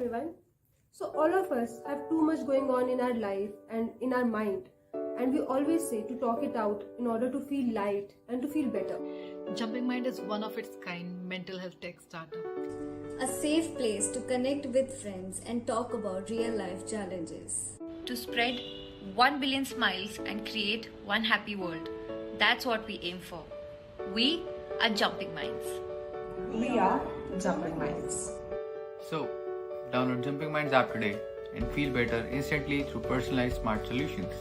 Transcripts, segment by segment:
everyone. So, all of us have too much going on in our life and in our mind, and we always say to talk it out in order to feel light and to feel better. Jumping Mind is one of its kind mental health tech startup. A safe place to connect with friends and talk about real life challenges. To spread 1 billion smiles and create one happy world. That's what we aim for. We are Jumping Minds. We are Jumping Minds. So, download Jumping Minds app today and feel better instantly through personalized smart solutions.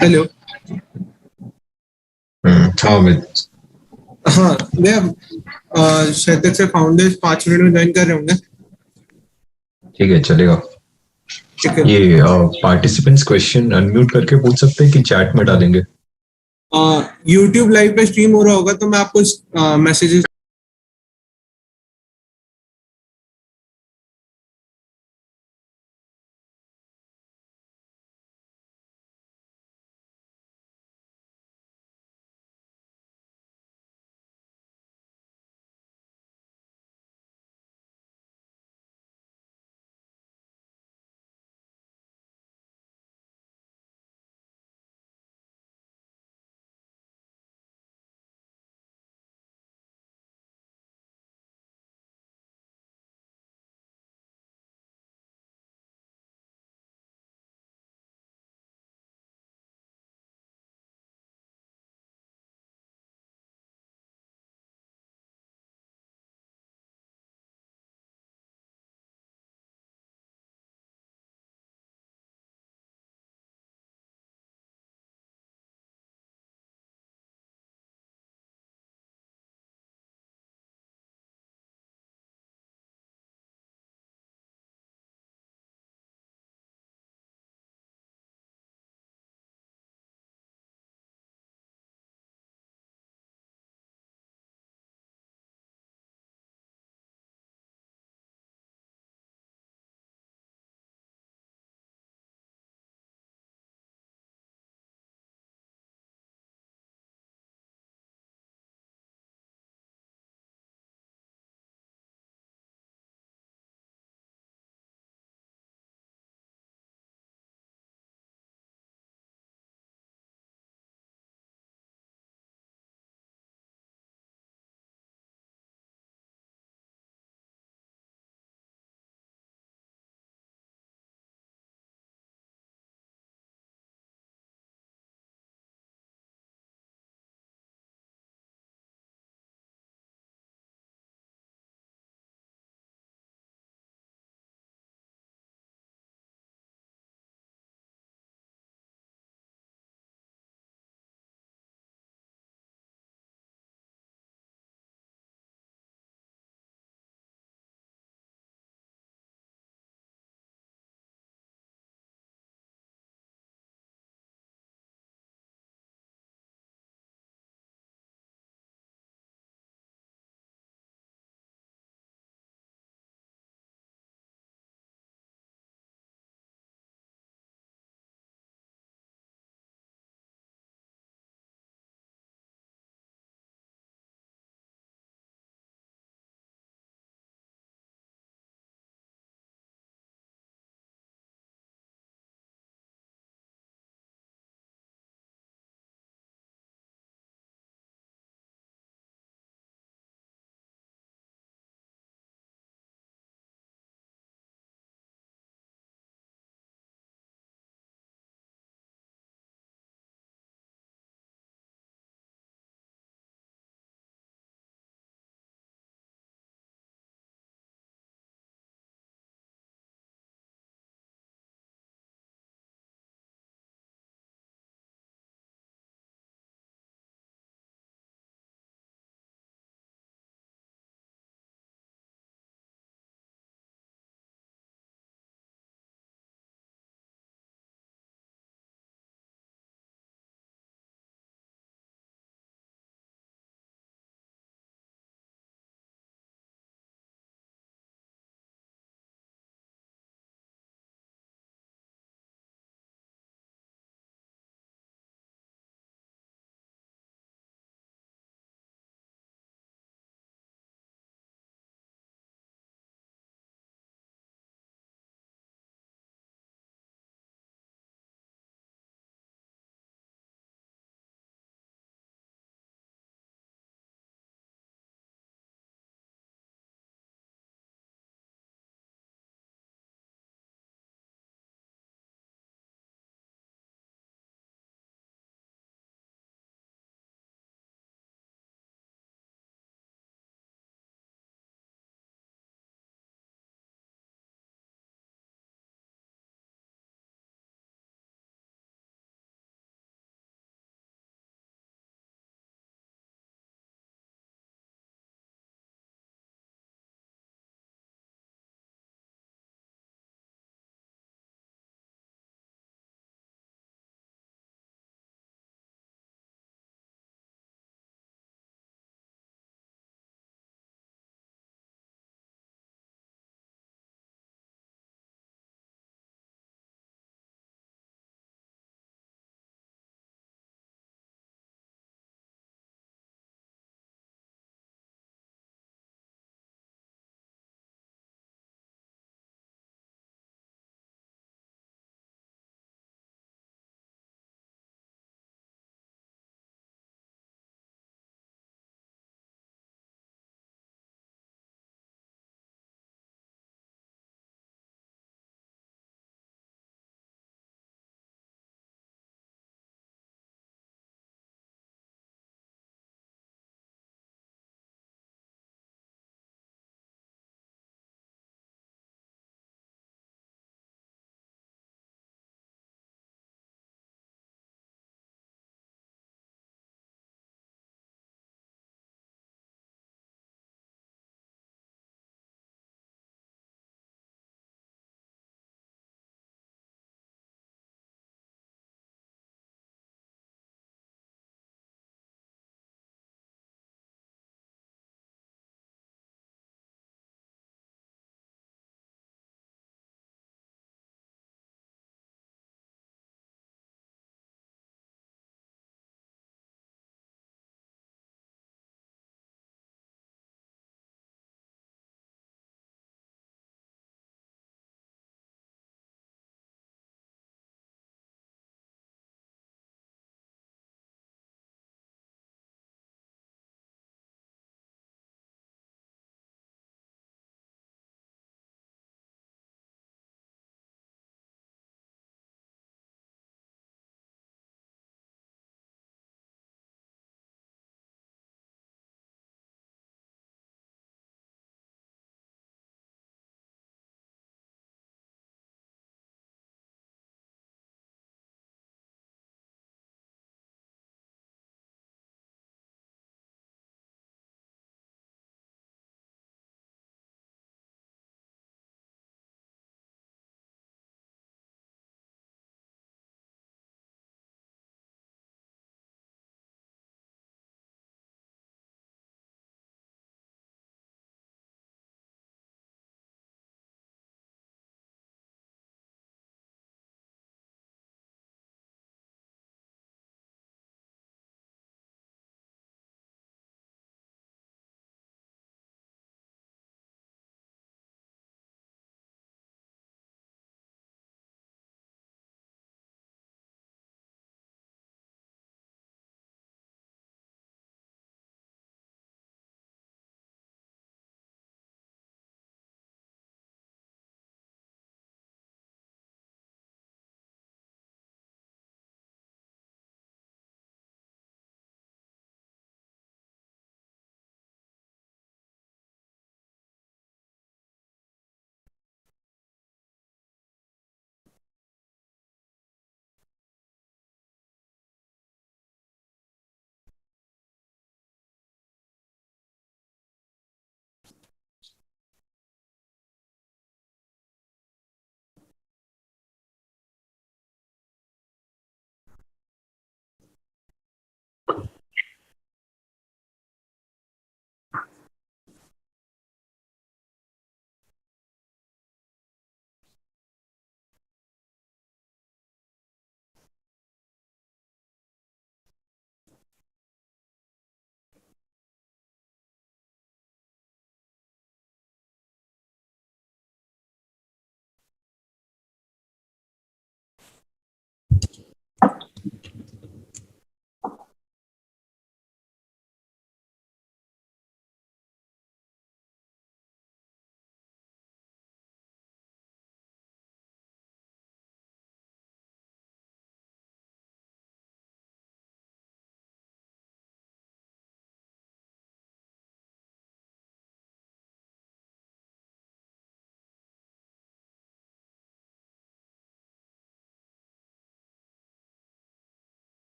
Hello. हाँ अमित। हाँ भैया, शायद से founders 5 minute में join कर रहे होंगे। ठीक है चलेगा। ठीक है। ये पार्टिसिपेंट्स क्वेश्चन अनम्यूट करके पूछ सकते हैं कि चैट में डालेंगे? यूट्यूब लाइव पे स्ट्रीम हो रहा होगा तो मैं आपको messages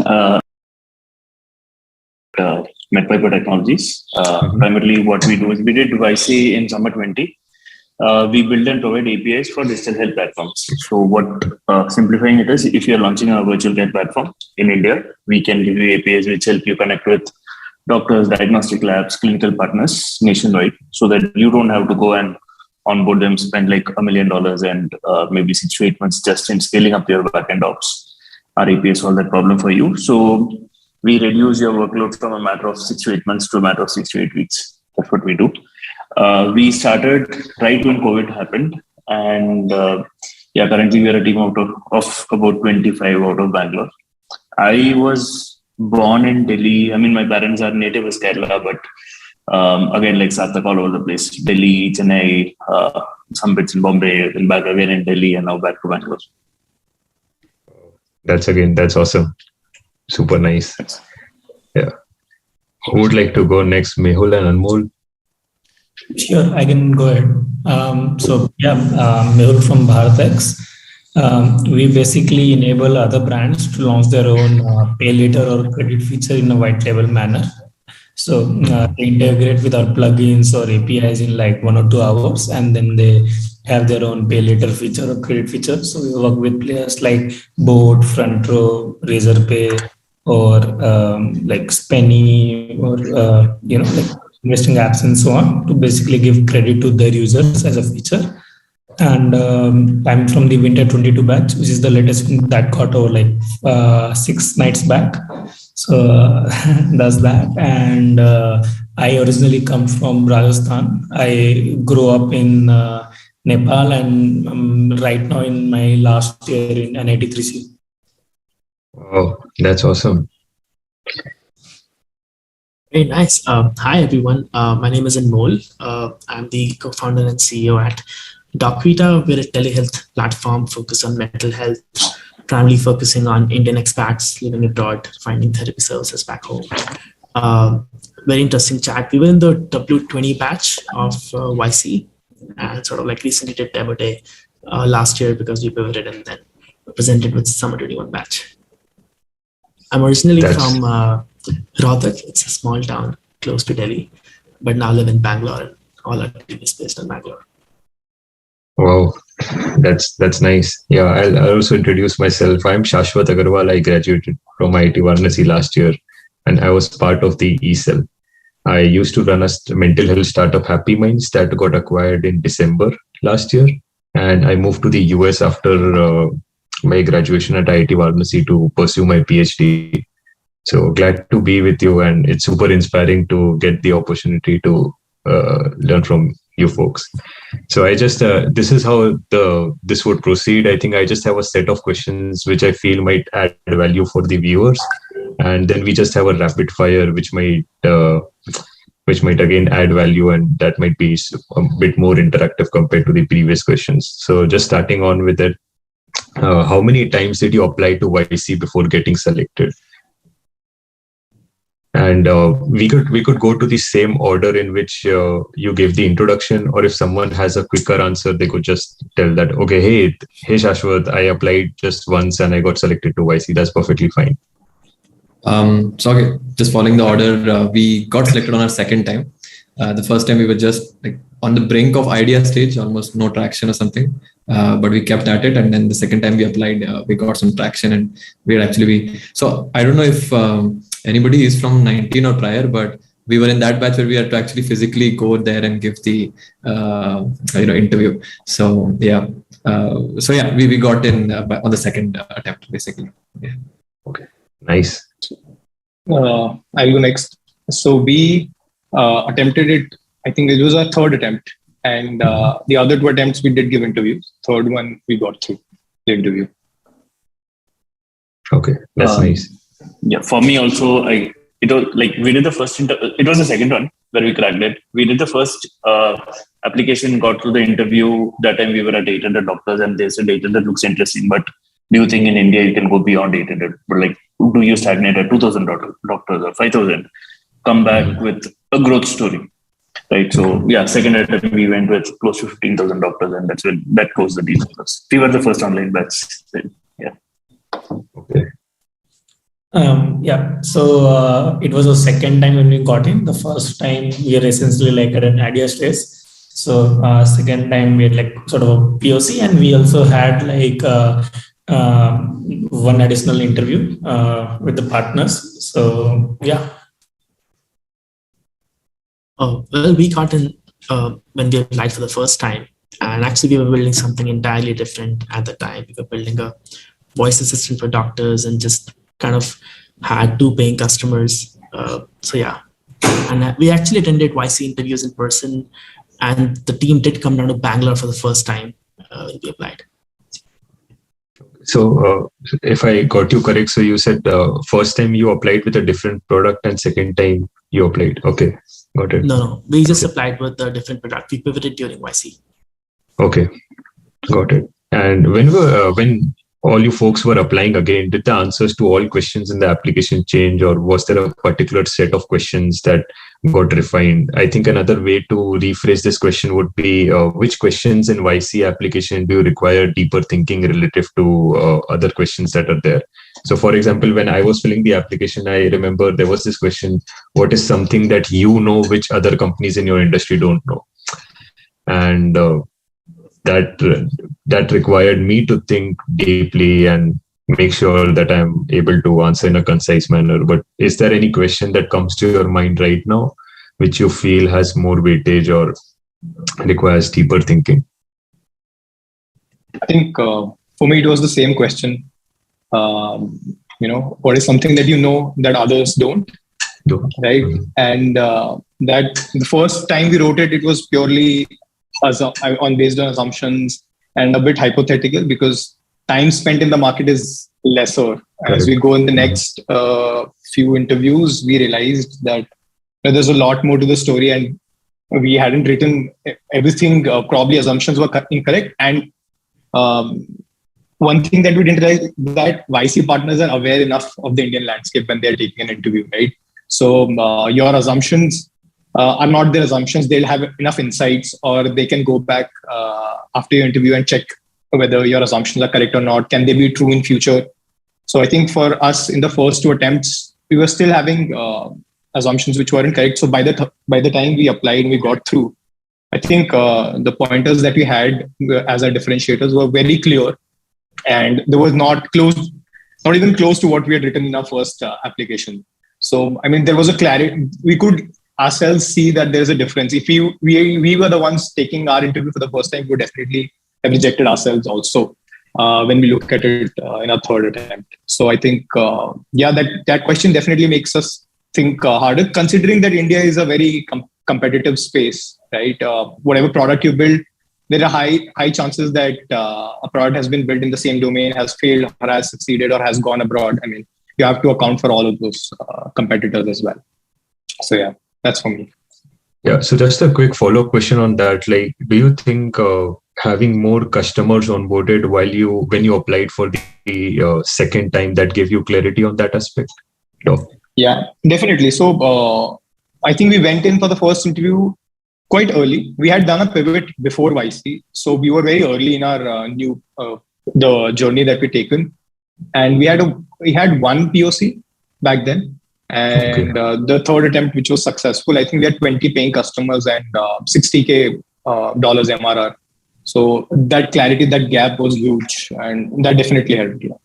Uh, MedPiper Technologies. Primarily, what we do is we did YC in Summer 20. We build and provide APIs for digital health platforms. So, what simplifying it is, if you're launching a virtual care platform in India, we can give you APIs which help you connect with doctors, diagnostic labs, clinical partners nationwide, so that you don't have to go and onboard them, spend like $1 million and maybe 6 to 8 months just in scaling up your backend ops. Our APIs solve that problem for you. So we reduce your workload from a matter of 6 to 8 months to a matter of 6 to 8 weeks. That's what we do. We started right when COVID happened, and currently we are a team of about 25 out of Bangalore. I was born in Delhi. I mean, my parents are native is Kerala, but again, like Sarthak all over the place. Delhi, Chennai, some bits in Bombay, then back again in Delhi, and now back to Bangalore. That's awesome. Super nice. Yeah. Who would like to go next? Mehul and Anmol? Sure, I can go ahead. Mehul from BharatX. We basically enable other brands to launch their own pay later or credit feature in a white label manner. So they integrate with our plugins or APIs in like 1 or 2 hours, and then they have their own pay later feature or credit feature. So we work with players like Boat, Front Row, Razorpay, or like Spenny, or like investing apps and so on, to basically give credit to their users as a feature. And I'm from the Winter 22 batch, which is the latest that got over like 6 nights back. So that's that. And I originally come from Rajasthan. I grew up in Nepal, and I'm right now in my last year in IIT BHU. Oh, that's awesome. Very nice. Hi, everyone. My name is Anmol. I'm the co-founder and CEO at Docvita. We're a telehealth platform focused on mental health, primarily focusing on Indian expats living abroad, finding therapy services back home. Very interesting chat. We were in the W20 batch of YC, and sort of like recently did demo day last year because we pivoted and then presented with Summer 21 batch. I'm originally from Rohtak. It's a small town close to Delhi, but now live in Bangalore, and all our team is based in Bangalore. Wow, that's nice. Yeah, I'll also introduce myself. I'm Shashwat Agarwal. I graduated from IIT Varanasi last year, and I was part of the E-Cell. I used to run a mental health startup, Happy Minds, that got acquired in December last year. And I moved to the US after my graduation at IIT Varanasi to pursue my PhD. So glad to be with you, and it's super inspiring to get the opportunity to learn from you folks. So I just, this is how this would proceed. I think I just have a set of questions which I feel might add value for the viewers. And then we just have a rapid fire, which might again add value, and that might be a bit more interactive compared to the previous questions. So just starting on with it, how many times did you apply to YC before getting selected? And we could go to the same order in which you gave the introduction, or if someone has a quicker answer, they could just tell that, okay, hey Shashwat, I applied just once and I got selected to YC. That's perfectly fine. Okay, just following the order, we got selected on our second time. The first time we were just like on the brink of idea stage, almost no traction or something, but we kept at it. And then the second time we applied, we got some traction, and so I don't know if anybody is from 19 or prior, but we were in that batch where we had to actually physically go there and give the interview. So yeah, we got in on the second attempt basically. Yeah. Okay, nice. I'll go next. So we attempted it. I think it was our third attempt, and the other 2 attempts we did give interviews. Third one we got through the interview. Okay, that's nice. Yeah, for me also, it was like we did the first. It was the second one where we cracked it. We did the first application, got through the interview. That time we were at 800 doctors, and they said 800 looks interesting, but do you think in India you can go beyond 800? But like, do you stagnate at 2,000 doctors or 5,000? Come back with a growth story, right? So yeah, second attempt we went with close to 15,000 doctors, and that's when that closed the deal for us. We were the first online batch. Yeah. Okay. Yeah, so it was the second time when we got in. The first time we were essentially like at an idea stage. So second time we had like sort of a POC, and we also had like one additional interview with the partners. So yeah. Oh, well, we got in when we applied for the first time. And actually, we were building something entirely different at the time. We were building a voice assistant for doctors and just kind of had 2 paying customers. So yeah. And we actually attended YC interviews in person. And the team did come down to Bangalore for the first time when we applied. So if I got you correct, so you said first time you applied with a different product and second time you applied. Okay, got it. No, we just applied with a different product. We pivoted during YC. Okay, got it. And when all you folks were applying again, did the answers to all questions in the application change, or was there a particular set of questions that got refined? I think another way to rephrase this question would be, which questions in YC application do you require deeper thinking relative to other questions that are there? So for example, when I was filling the application, I remember there was this question, what is something that you know which other companies in your industry don't know? And that required me to think deeply and make sure that I'm able to answer in a concise manner. But is there any question that comes to your mind right now, which you feel has more weightage or requires deeper thinking? I think for me, it was the same question. What is something that you know that others don't? Right. And that the first time we wrote it, it was purely based on assumptions and a bit hypothetical, because time spent in the market is lesser. As we go in the next few interviews, we realized that there's a lot more to the story, and we hadn't written everything. Probably assumptions were incorrect. And one thing that we didn't realize that YC partners are aware enough of the Indian landscape when they're taking an interview, right? So your assumptions are not their assumptions. They'll have enough insights, or they can go back after your interview and check whether your assumptions are correct or not. Can they be true in future? So I think for us in the first 2 attempts, we were still having assumptions which weren't correct. So by the time we applied and we got through, I think the pointers that we had as our differentiators were very clear, and there was not even close to what we had written in our first application. So I mean, there was a clarity. We could ourselves see that there's a difference. If we were the ones taking our interview for the first time, we would definitely have rejected ourselves also when we look at it in our third attempt. So I think, that question definitely makes us think harder, considering that India is a very competitive space, right? Whatever product you build, there are high chances that a product has been built in the same domain, has failed or has succeeded or has gone abroad. I mean, you have to account for all of those competitors as well. So yeah, that's for me. Yeah. So just a quick follow-up question on that. Like, do you think having more customers onboarded when you applied for the second time, that gave you clarity on that aspect? No. Yeah, definitely. So I think we went in for the first interview quite early. We had done a pivot before YC, so we were very early in our the journey that we taken, and we had one POC back then. And the third attempt, which was successful, I think we had 20 paying customers and $60K MRR. So that clarity, that gap was huge, and that definitely helped. Yeah.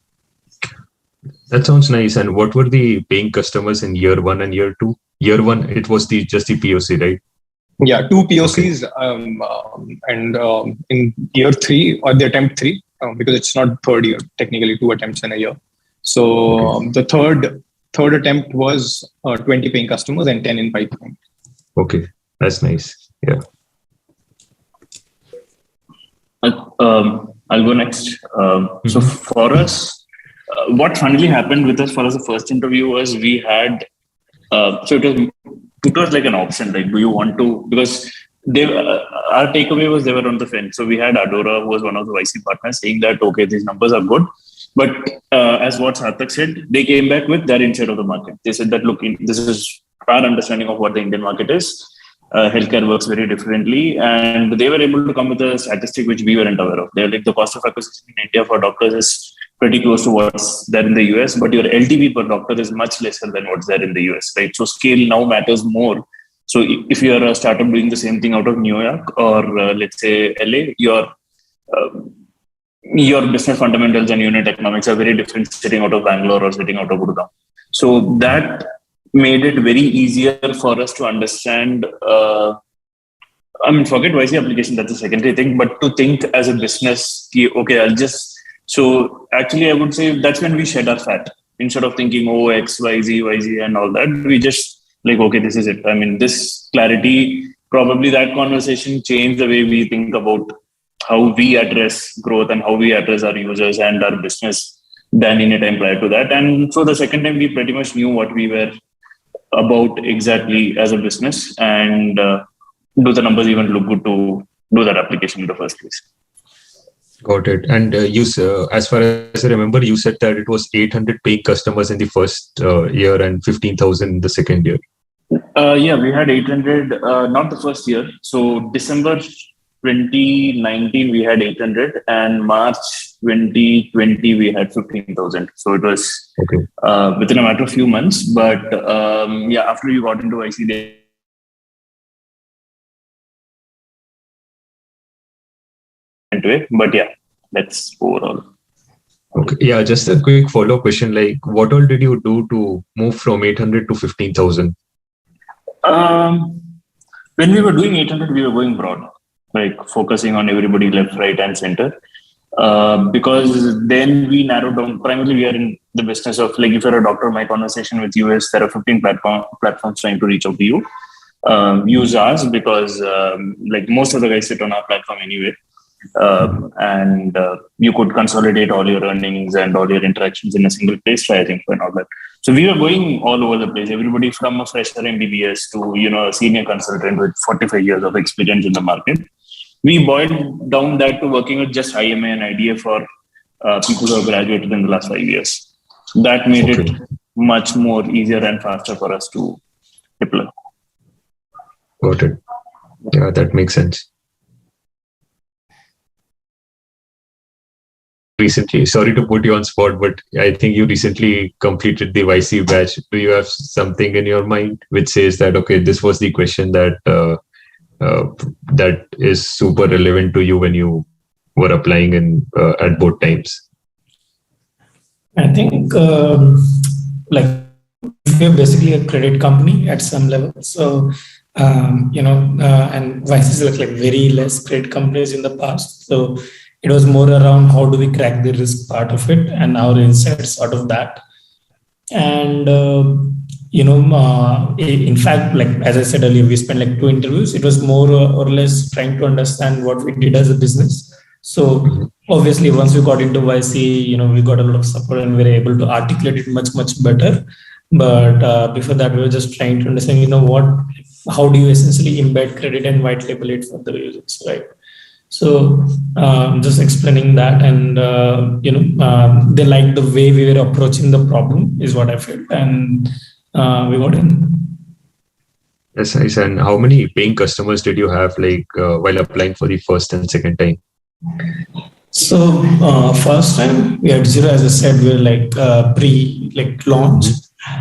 That sounds nice. And what were the paying customers in year 1 and year 2? Year 1, it was just the POC, right? Yeah, 2 POCs, and in year 3 or the attempt 3, because it's not third year, technically 2 attempts in a year. So the third attempt was 20 paying customers and 10 in pipeline. Okay, that's nice. Yeah. I'll go next. So for us, what finally happened with us for us, the first interview was we had, so it was like an option, like, do you want to, because our takeaway was they were on the fence. So we had Adora, who was one of the YC partners, saying that, okay, these numbers are good. But as what Sarthak said, they came back with their insight of the market. They said that, look, this is our understanding of what the Indian market is. Healthcare works very differently. And they were able to come with a statistic which we weren't aware of. They're like, the cost of acquisition in India for doctors is pretty close to what's there in the US, but your LTV per doctor is much lesser than what's there in the US, right? So scale now matters more. So if you're a startup doing the same thing out of New York or let's say LA, your business fundamentals and unit economics are very different sitting out of Bangalore or sitting out of Gurgaon. So that made it very easier for us to understand. Forget YC application, that's a secondary thing, but to think as a business, okay, so actually I would say that's when we shed our fat. Instead of thinking, oh, X, Y, Z and all that, we just like, okay, this is it. This clarity, probably that conversation changed the way we think about how we address growth and how we address our users and our business than in a time prior to that. And so the second time we pretty much knew what we were about exactly as a business, and do the numbers even look good to do that application in the first place. Got it. And as far as I remember, you said that it was 800 paying customers in the first year and 15,000 in the second year. Yeah, we had 800, not the first year. So December 2019, we had 800, and March 2020, we had 15,000. So it was within a matter of few months. But after you got into IC, but yeah, that's overall. Okay. Yeah, just a quick follow-up question. Like, what all did you do to move from 800 to 15,000? When we were doing 800, we were going broad, like focusing on everybody left, right, and center. Because then we narrowed down. Primarily, we are in the business of, like, if you're a doctor, my conversation with you is there are 15 platforms trying to reach out to you. Use ours because like most of the guys sit on our platform anyway. And you could consolidate all your earnings and all your interactions in a single place, try info and all that. So we were going all over the place. Everybody from a fresher MBBS to a senior consultant with 45 years of experience in the market. We boiled down that to working with just IMA and IDA for people who have graduated in the last 5 years. That made it much more easier and faster for us to deploy. Got it. Yeah, that makes sense. Recently, sorry to put you on spot, but I think you recently completed the YC batch. Do you have something in your mind which says that, okay, this was the question that that is super relevant to you when you were applying in at both times? I think like we're basically a credit company at some level. So, and YC is like very less credit companies in the past. So it was more around how do we crack the risk part of it and our insights out of that. And, in fact, like, as I said earlier, we spent like 2 interviews. It was more or less trying to understand what we did as a business. So obviously, once we got into YC, we got a lot of support and we were able to articulate it much, much better. But before that, we were just trying to understand, how do you essentially embed credit and white label it for the users, right? So just explaining that, and they liked the way we were approaching the problem is what I felt, and we got in. That's nice. And how many paying customers did you have, like while applying for the first and second time? So first time we had 0, as I said, we were like launch.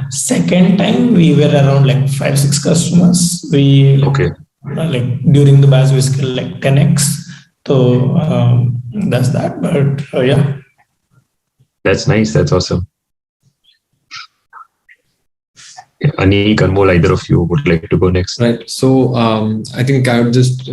Second time we were around like 5-6 customers. We during the batch we scaled like 10x. So that's that. But yeah, that's nice. That's awesome. Anik, Anmol, either of you would like to go next? Right. So I think I would just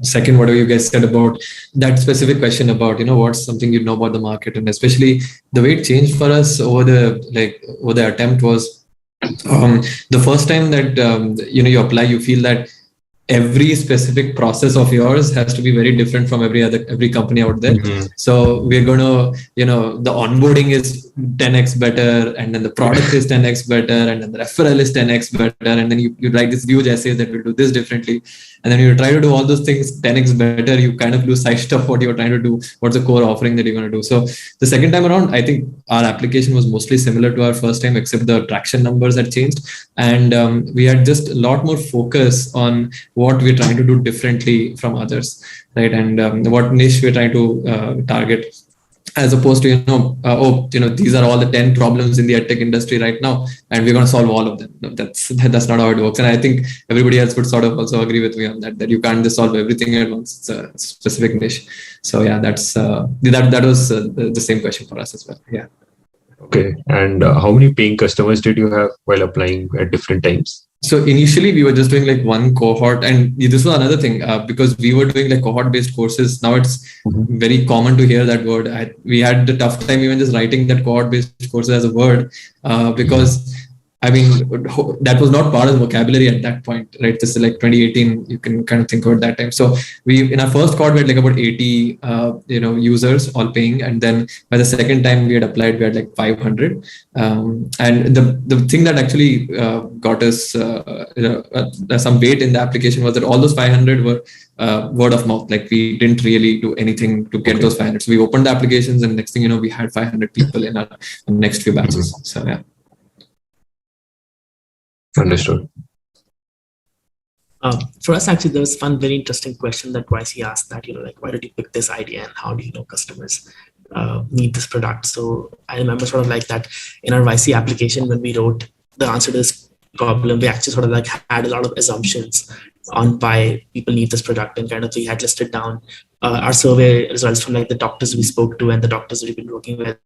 second whatever you guys said about that specific question about, what's something you know about the market, and especially the way it changed for us over the attempt was the first time that you apply, you feel that every specific process of yours has to be very different from every company out there. Mm-hmm. So we're going to, the onboarding is 10x better, and then the product is 10x better, and then the referral is 10x better, and then you write this huge essay that will do this differently. And then you try to do all those things 10x better, you kind of lose sight of what you're trying to do, what's the core offering that you're going to do. So the second time around, I think our application was mostly similar to our first time, except the traction numbers had changed. And we had just a lot more focus on what we're trying to do differently from others, right? And what niche we're trying to target. as opposed to these are all the 10 problems in the edtech industry right now and we're going to solve all of them. No, that's not how it works, and I think everybody else would sort of also agree with me on that you can't just solve everything at once. It's a specific niche. So yeah, that's that was the same question for us as well. Yeah. Okay, and how many paying customers did you have while applying at different times? So initially we were just doing like one cohort, and this was another thing because we were doing like cohort based courses. Now it's very common to hear that word. We had the tough time even just writing that cohort based courses as a word because I mean, that was not part of the vocabulary at that point, right? This is like 2018. You can kind of think about that time. So we, in our first cohort, we had like about 80, users all paying. And then by the second time we had applied, we had like 500. And the thing that actually got us some weight in the application was that all those 500 were word of mouth. Like we didn't really do anything to get those 500. So we opened the applications, and next thing you know, we had 500 people in our next few batches. So yeah. Understood. For us, actually, there was one very interesting question that YC asked that, like, why did you pick this idea and how do you know customers need this product? So I remember sort of like that in our YC application, when we wrote the answer to this problem, we actually sort of like had a lot of assumptions on why people need this product, and kind of we had listed down our survey results from like the doctors we spoke to and the doctors we've been working with.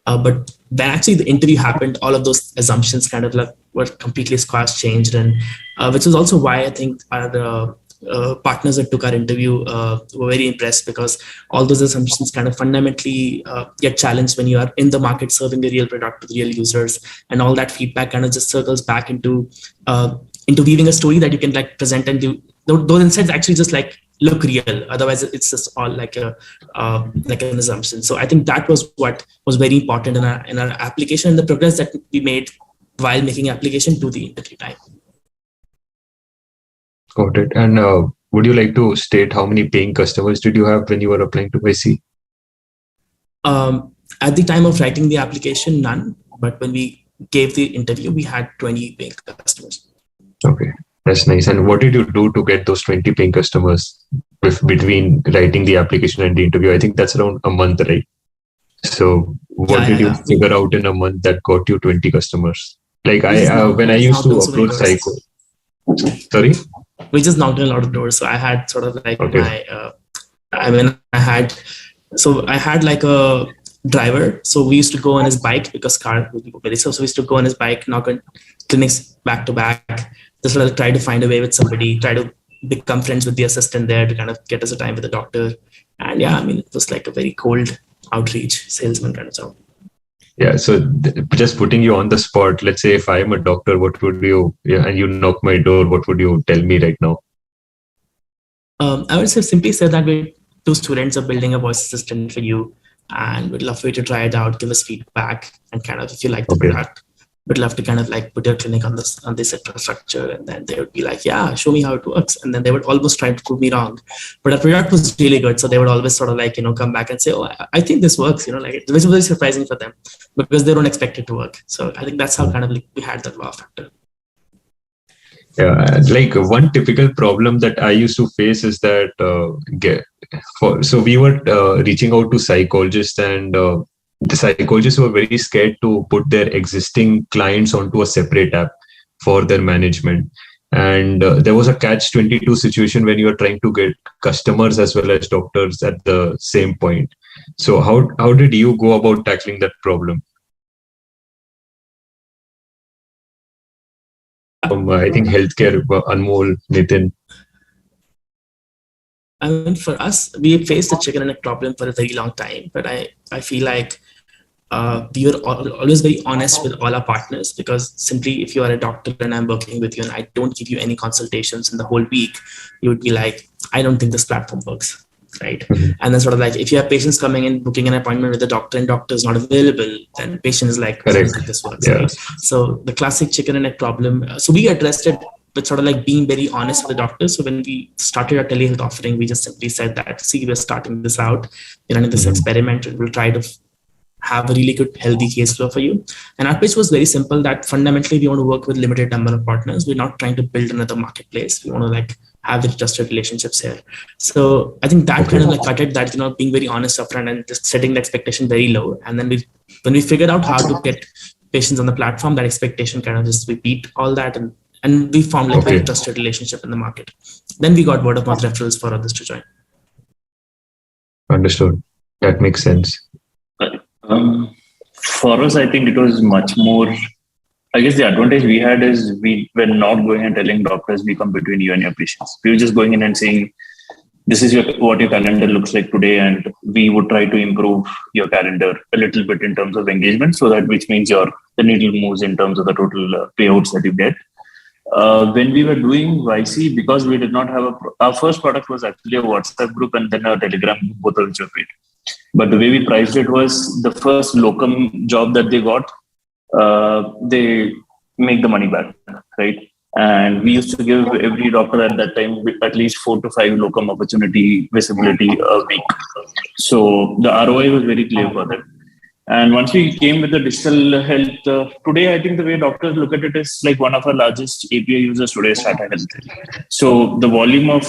But when actually the interview happened, all of those assumptions kind of like were completely squash changed, and which is also why I think our partners that took our interview were very impressed, because all those assumptions kind of fundamentally get challenged when you are in the market serving the real product to the real users, and all that feedback kind of just circles back into weaving a story that you can like present and do. Those insights actually just like look real. Otherwise, it's just all like an assumption. So I think that was what was very important in our application and the progress that we made while making application to the interview time. Got it. And would you like to state how many paying customers did you have when you were applying to YC? At the time of writing the application, none. But when we gave the interview, we had 20 paying customers. Okay. That's nice. And what did you do to get those 20 paying customers between writing the application and the interview? I think that's around a month, right? So what did you figure out in a month that got you 20 customers? Like when I used to approach Psycho. Sorry? We just knocked on a lot of doors. So I had sort of like I had like a driver. So we used to go on his bike because car would be very slow. So we used to go on his bike, knock on clinics back to back. Just sort of try to find a way with somebody, try to become friends with the assistant there to kind of get us a time with the doctor. And yeah, I mean, it was like a very cold outreach salesman kind of job. Yeah. So just putting you on the spot, let's say if I'm a doctor, what would you, and you knock my door, what would you tell me right now? I would simply say that we two students are building a voice assistant for you, and we'd love for you to try it out, give us feedback, and kind of if you like the product, would love to kind of like put your clinic on this infrastructure. And then they would be like, yeah, show me how it works. And then they would almost try to prove me wrong, but our product was really good. So they would always sort of like, come back and say, oh, I think this works, like which was very surprising for them because they don't expect it to work. So I think that's how kind of like we had that wow factor. Yeah, like one typical problem that I used to face is that so we were reaching out to psychologists, and the psychologists were very scared to put their existing clients onto a separate app for their management. And there was a catch-22 situation when you are trying to get customers as well as doctors at the same point. So how did you go about tackling that problem? I think healthcare, Anmol, Nitin. I mean, for us, we faced the chicken and egg problem for a very long time, but I feel like we were always very honest with all our partners, because simply if you are a doctor and I'm working with you and I don't give you any consultations in the whole week, you would be like, I don't think this platform works, right? Mm-hmm. And then sort of like if you have patients coming in, booking an appointment with the doctor and doctor is not available, then patient is like, this works, right? So the classic chicken and egg problem. So we addressed it with sort of like being very honest with the doctors. So when we started our telehealth offering, we just simply said that, see, we're starting this out, we're running this experiment, and we'll try to have a really good, healthy case flow for you. And our pitch was very simple, that fundamentally we want to work with limited number of partners. We're not trying to build another marketplace. We want to like have the trusted relationships here. So I think that kind of like cut it, that, being very honest upfront and just setting the expectation very low. And then when we figured out how to get patients on the platform, that expectation kind of just, we beat all that. And we formed like a very trusted relationship in the market. Then we got word of mouth referrals for others to join. Understood. That makes sense. For us, I think it was much more. I guess the advantage we had is we were not going and telling doctors we come between you and your patients. We were just going in and saying, this is what your calendar looks like today, and we would try to improve your calendar a little bit in terms of engagement, so that which means the needle moves in terms of the total payouts that you get. When we were doing YC, because we did not have our first product was actually a WhatsApp group and then a Telegram group, both of which were paid. But the way we priced it was the first locum job that they got, they make the money back, right? And we used to give every doctor at that time at least 4 to 5 locum opportunity visibility a week. So the ROI was very clear for them. And once we came with the digital health, today I think the way doctors look at it is like one of our largest API users today is Tata Health. So the volume of,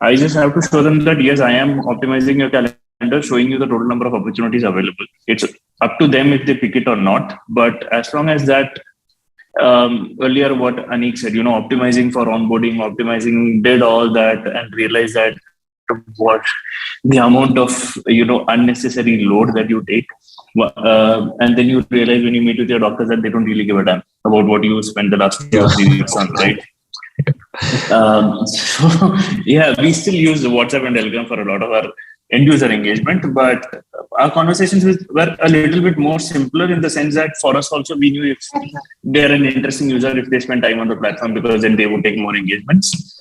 I just have to show them that yes, I am optimizing your calendar, showing you the total number of opportunities available. It's up to them if they pick it or not. But as long as that, earlier what Anik said, optimizing for onboarding, optimizing, did all that and realize that what the amount of, unnecessary load that you take. And then you realize when you meet with your doctors that they don't really give a damn about what you spend the last 2 or 3 weeks on, right? So yeah, we still use WhatsApp and Telegram for a lot of our end user engagement, but our conversations were a little bit more simpler in the sense that for us also, we knew if they're an interesting user, if they spend time on the platform, because then they would take more engagements.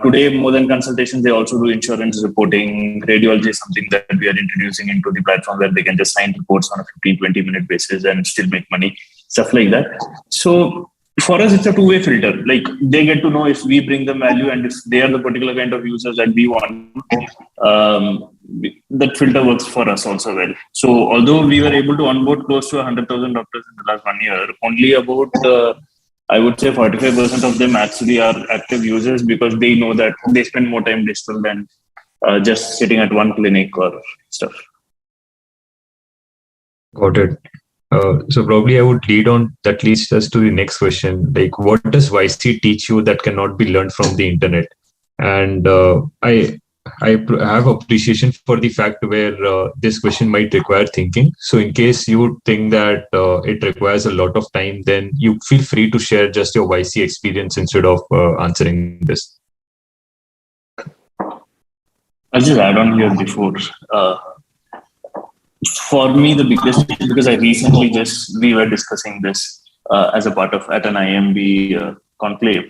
Today, more than consultations, they also do insurance reporting. Radiology is something that we are introducing into the platform where they can just sign reports on a 15-20 minute basis and still make money, stuff like that. So for us, it's a two-way filter. Like they get to know if we bring them value and if they are the particular kind of users that we want, that filter works for us also well. So although we were able to onboard close to 100,000 doctors in the last 1 year, only about, I would say 45% of them actually are active users because they know that they spend more time digital than just sitting at one clinic or stuff. Got it. So probably I would that leads us to the next question. Like, what does YC teach you that cannot be learned from the internet? And I have appreciation for the fact where this question might require thinking. So in case you think that it requires a lot of time, then you feel free to share just your YC experience instead of answering this. I'll just add on here before. For me, the biggest, because I recently we were discussing this as a part of at an IMB conclave.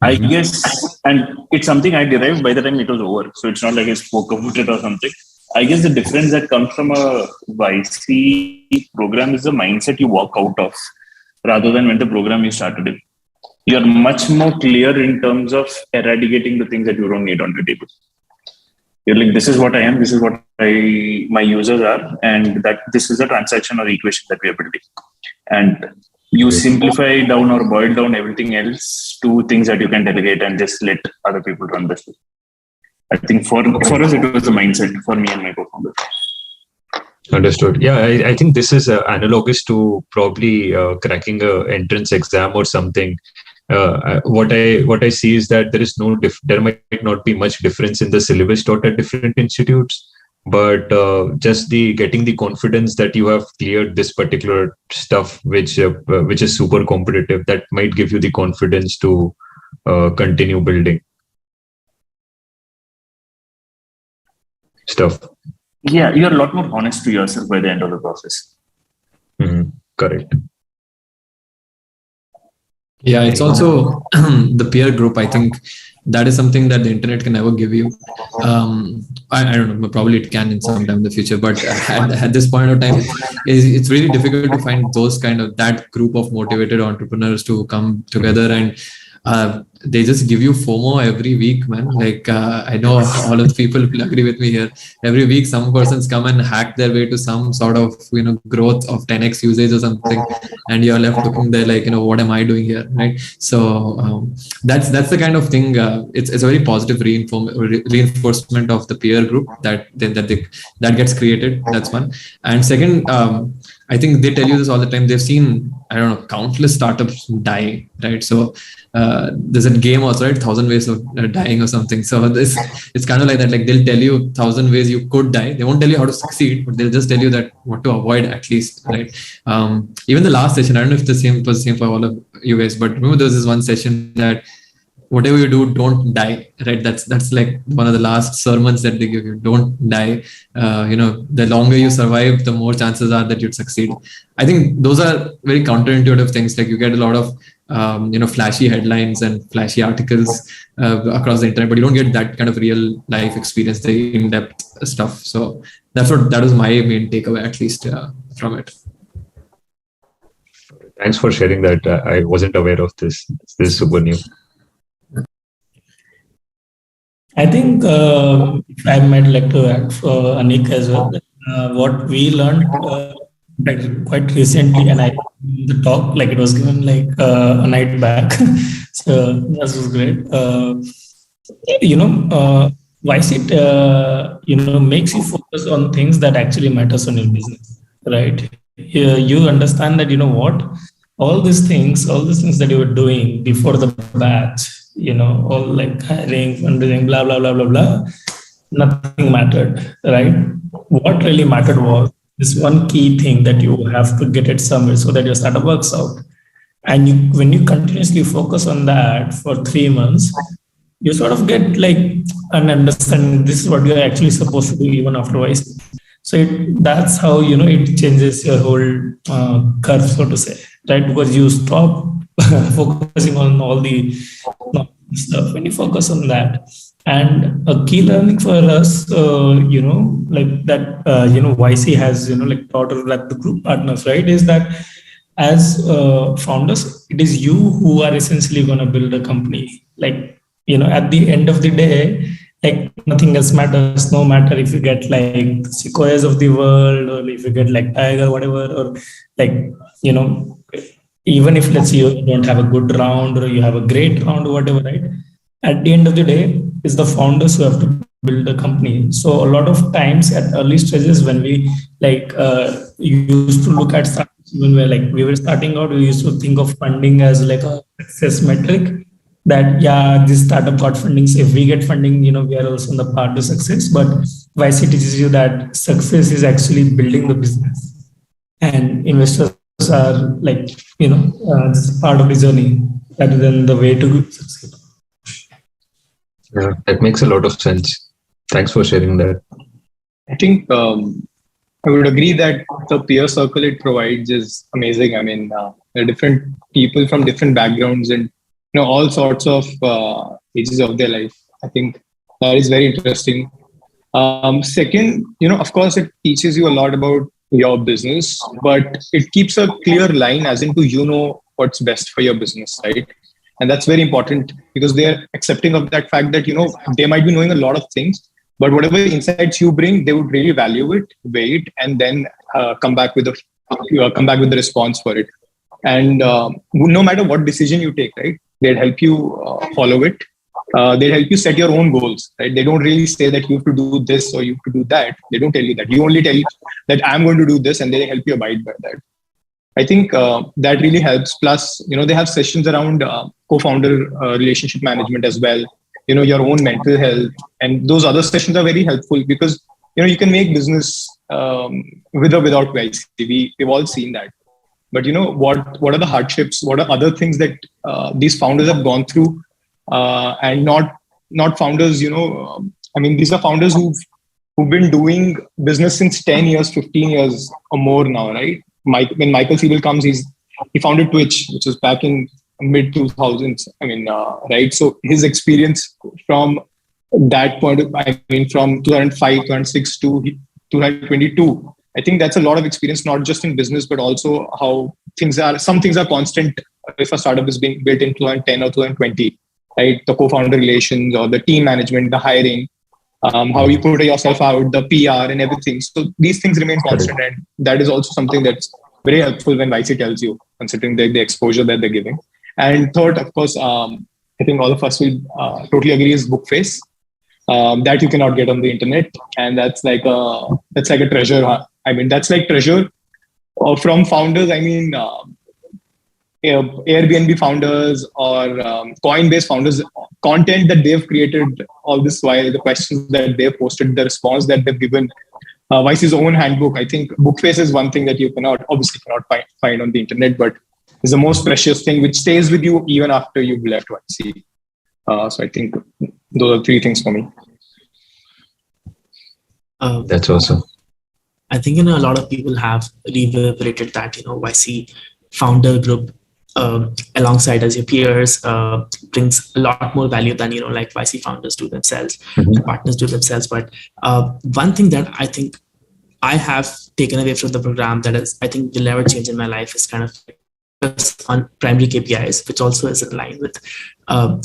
I guess, and it's something I derived by the time it was over. So it's not like I spoke about it or something. I guess the difference that comes from a YC program is the mindset you walk out of rather than when the program you started in. You're much more clear in terms of eradicating the things that you don't need on the table. You're like, this is what I am, this is what my users are, and that this is a transaction or equation that we are building. And you simplify down or boil down everything else to things that you can delegate and just let other people run this. I think for us, it was the mindset for me and my co-founder. Understood. Yeah, I think this is analogous to probably cracking an entrance exam or something. What I see is that there might not be much difference in the syllabus taught at different institutes, but just getting the confidence that you have cleared this particular stuff, which is super competitive, that might give you the confidence to continue building stuff. Yeah, you're a lot more honest to yourself by the end of the process. Mm-hmm. Correct. Yeah, it's also the peer group. I think that is something that the internet can never give you. I don't know, probably it can in some time in the future, but at this point of time, it's really difficult to find that group of motivated entrepreneurs to come together. And they just give you FOMO every week, man. Like I know all of the people will agree with me here. Every week, some persons come and hack their way to some sort of growth of 10x usage or something, and you're left looking there like what am I doing here, right? So that's the kind of thing. It's a very positive reinforcement of the peer group that gets created. That's one. And second, I think they tell you this all the time. They've seen, I don't know, countless startups die, right? So there's a game also, right? 1,000 ways of dying or something. So it's kind of like that. Like they'll tell you 1,000 ways you could die. They won't tell you how to succeed, but they'll just tell you that what to avoid at least, right? Even the last session, I don't know if it was the same for all of you guys, but remember there was this one session that whatever you do, don't die, right? That's like one of the last sermons that they give you. Don't die. The longer you survive, the more chances are that you'd succeed. I think those are very counterintuitive things. Like you get a lot of flashy headlines and flashy articles across the internet, but you don't get that kind of real life experience, the in-depth stuff. So that was my main takeaway, at least from it. Thanks for sharing that. I wasn't aware of this. This is super new. I think I might like to add for Anik as well. What we learned quite recently, and the talk, like it was given like a night back. So that was great. Why it makes you focus on things that actually matters on your business, right? You understand that all these things that you were doing before the batch, all like hiring, fundraising, blah, blah, blah, blah, blah, nothing mattered, right? What really mattered was this one key thing that you have to get it somewhere so that your startup works out. And when you continuously focus on that for 3 months, you sort of get like an understanding this is what you're actually supposed to do even afterwards. So that's how, it changes your whole curve, so to say, right? Because you stop focusing on all the stuff when you focus on that. And a key learning for us, like that, YC has, like taught us, like the group partners, right, is that as founders, it is you who are essentially going to build a company. Like, at the end of the day, like nothing else matters. No matter if you get like Sequoias of the world, or if you get like Tiger, whatever, or like, even if let's say you don't have a good round or you have a great round or whatever, right? At the end of the day, it's the founders who have to build a company. So a lot of times at early stages when we used to look at startups, when we were starting out, we used to think of funding as like a success metric. That this startup got funding. So if we get funding, we are also on the path to success. But YC teaches you that success is actually building the business, and investors are like this is part of the journey rather than the way to succeed. Yeah, that makes a lot of sense. Thanks for sharing that. I think I would agree that the peer circle it provides is amazing. I mean, there are different people from different backgrounds and all sorts of ages of their life. I think that is very interesting. Second, of course, it teaches you a lot about your business, but it keeps a clear line as into what's best for your business, right? And that's very important because they're accepting of that fact that they might be knowing a lot of things, but whatever insights you bring, they would really value it, weigh it, and then come back with the response for it. And no matter what decision you take, right, they'll help you follow it. They'll help you set your own goals, right? They don't really say that you have to do this or you have to do that. They don't tell you that. You only tell you that I'm going to do this, and they help you abide by that. I think that really helps. Plus, they have sessions around co-founder relationship management as well. Your own mental health, and those other sessions are very helpful because you can make business with or without YC. We've all seen that. But what are the hardships? What are other things that these founders have gone through? And not founders. These are founders who've been doing business since 10 years, 15 years or more now, right? When Michael Siebel comes, he founded Twitch, which was back in mid 2000s. Right? So his experience from that point, from 2005, 2006 to 2022, I think that's a lot of experience, not just in business, but also how some things are constant if a startup is being built in 2010 or 2020. right? The co-founder relations or the team management, the hiring, how you put yourself out, the PR and everything. So these things remain constant, and that is also something that's very helpful when YC tells you, considering the exposure that they're giving. And third, of course, I think all of us will totally agree is book face. That you cannot get on the internet, and that's like a treasure. I mean, that's like treasure from founders. I mean, Airbnb founders or Coinbase founders, content that they've created all this while, the questions that they've posted, the response that they've given. YC's own handbook. I think Bookface is one thing that you obviously cannot find on the internet, but is the most precious thing which stays with you even after you've left YC. So I think those are three things for me. That's awesome. I think, a lot of people have reverberated that, YC founder group alongside as your peers brings a lot more value than, like YC founders do themselves, partners do themselves. But one thing that I think I have taken away from the program that is, I think will never change in my life is kind of on primary KPIs, which also is in line with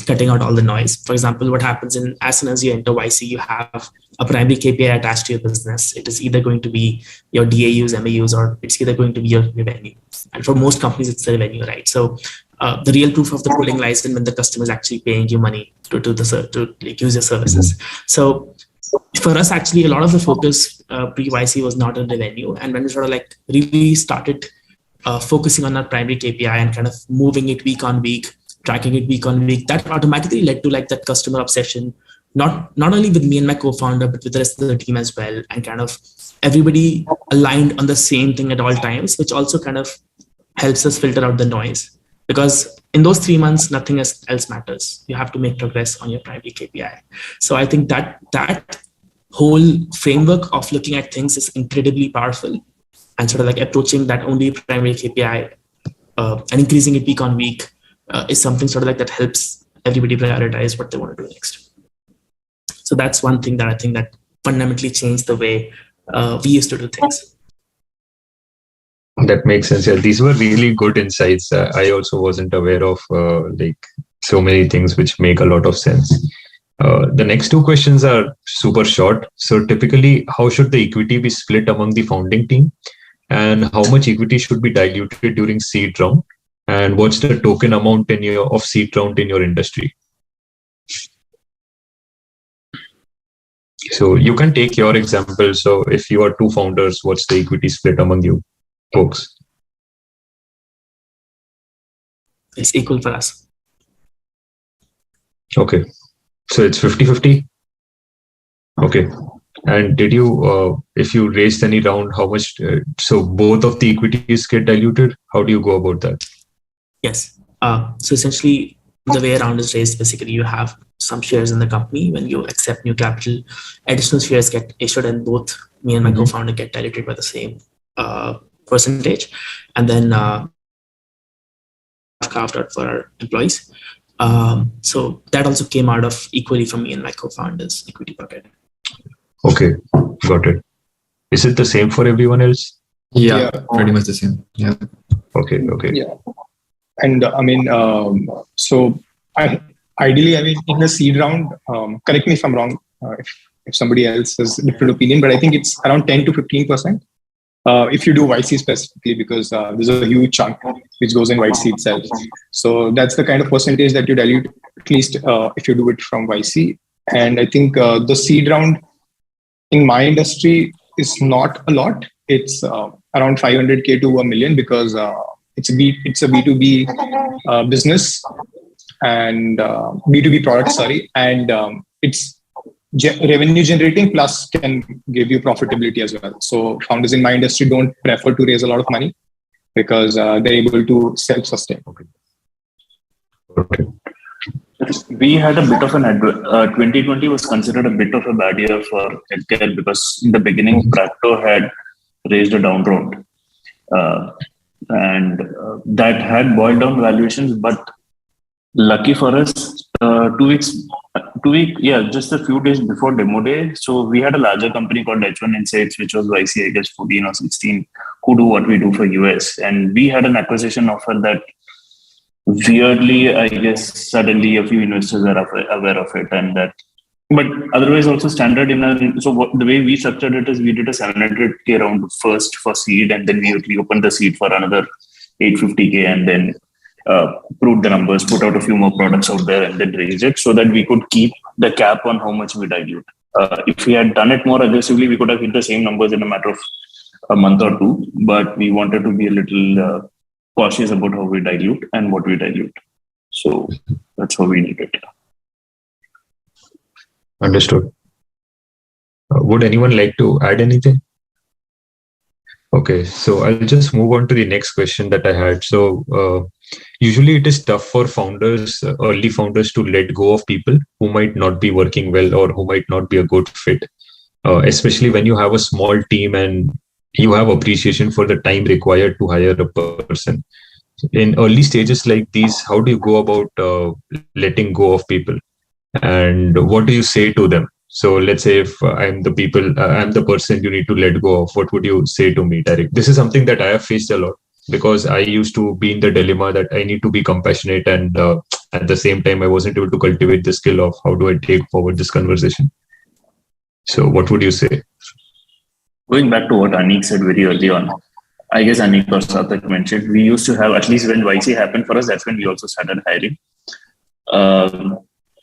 cutting out all the noise. For example, what happens as soon as you enter YC, you have a primary KPI attached to your business. It is either going to be your DAUs, MAUs, or it's either going to be your revenue. And for most companies, it's the revenue, right? So the real proof of the pudding lies in when the customer is actually paying you money to use your services. So for us, actually, a lot of the focus pre-YC was not on revenue. And when we sort of really started focusing on our primary KPI and kind of moving it week on week, tracking it week on week, that automatically led to that customer obsession, not only with me and my co-founder, but with the rest of the team as well. And kind of everybody aligned on the same thing at all times, which also kind of helps us filter out the noise. Because in those 3 months, nothing else matters. You have to make progress on your primary KPI. So I think that whole framework of looking at things is incredibly powerful. And sort of approaching that only primary KPI and increasing it week on week is something sort of that helps everybody prioritize what they want to do next. So that's one thing that I think that fundamentally changed the way we used to do things. That makes sense. Yeah, these were really good insights. I also wasn't aware of so many things which make a lot of sense. The next two questions are super short. So typically, how should the equity be split among the founding team? And how much equity should be diluted during seed round? And what's the token amount of seed round in your industry? So you can take your example. So if you are two founders, what's the equity split among you folks? It's equal for us. Okay. So it's 50-50? Okay. And did you, if you raised any round, how much, so both of the equities get diluted? How do you go about that? Yes. So essentially, the way a round is raised, basically you have some shares in the company. When you accept new capital, additional shares get issued, and both me and my co-founder get diluted by the same percentage. And then carved out for our employees. So that also came out of equally from me and my co-founder's equity bucket. Okay, got it. Is it the same for everyone else? Yeah, pretty much the same. Yeah. Okay. Yeah. And I mean, ideally, in the seed round, correct me if I'm wrong, if somebody else has a different opinion, but I think it's around 10 to 15%. If you do YC specifically, because there's a huge chunk which goes in YC itself. So that's the kind of percentage that you dilute, at least if you do it from YC. And I think the seed round in my industry is not a lot. It's around 500K to $1 million because it's a B2B business and B2B product, and it's revenue generating plus can give you profitability as well. So founders in my industry don't prefer to raise a lot of money because they're able to self-sustain. Okay. We had a bit of 2020 was considered a bit of a bad year for healthcare because in the beginning, Practo had raised a down round. And that had boiled down valuations, but lucky for us, just a few days before demo day. So we had a larger company called H1 Insights, which was YC, I guess 14 or 16, who do what we do for US. And we had an acquisition offer that weirdly, I guess suddenly a few investors are aware of it, and that. But otherwise, also standard in our. So the way we structured it is we did a 700K round first for seed, and then we opened the seed for another 850K, and then proved the numbers, put out a few more products out there, and then raised it so that we could keep the cap on how much we dilute. If we had done it more aggressively, we could have hit the same numbers in a matter of a month or two. But we wanted to be a little cautious about how we dilute and what we dilute. So that's how we did it. Understood. Would anyone like to add anything? Okay, so I'll just move on to the next question that I had. So usually it is tough for founders, early founders, to let go of people who might not be working well or who might not be a good fit, especially when you have a small team and you have appreciation for the time required to hire a person. In early stages like these, how do you go about letting go of people? And what do you say to them? So let's say if I'm the person you need to let go of, what would you say to me, Derek? This is something that I have faced a lot because I used to be in the dilemma that I need to be compassionate, and at the same time, I wasn't able to cultivate the skill of how do I take forward this conversation. So what would you say? Going back to what Anik said very early on, I guess Anik or Sarthak mentioned, we used to have, at least when YC happened for us, that's when we also started hiring.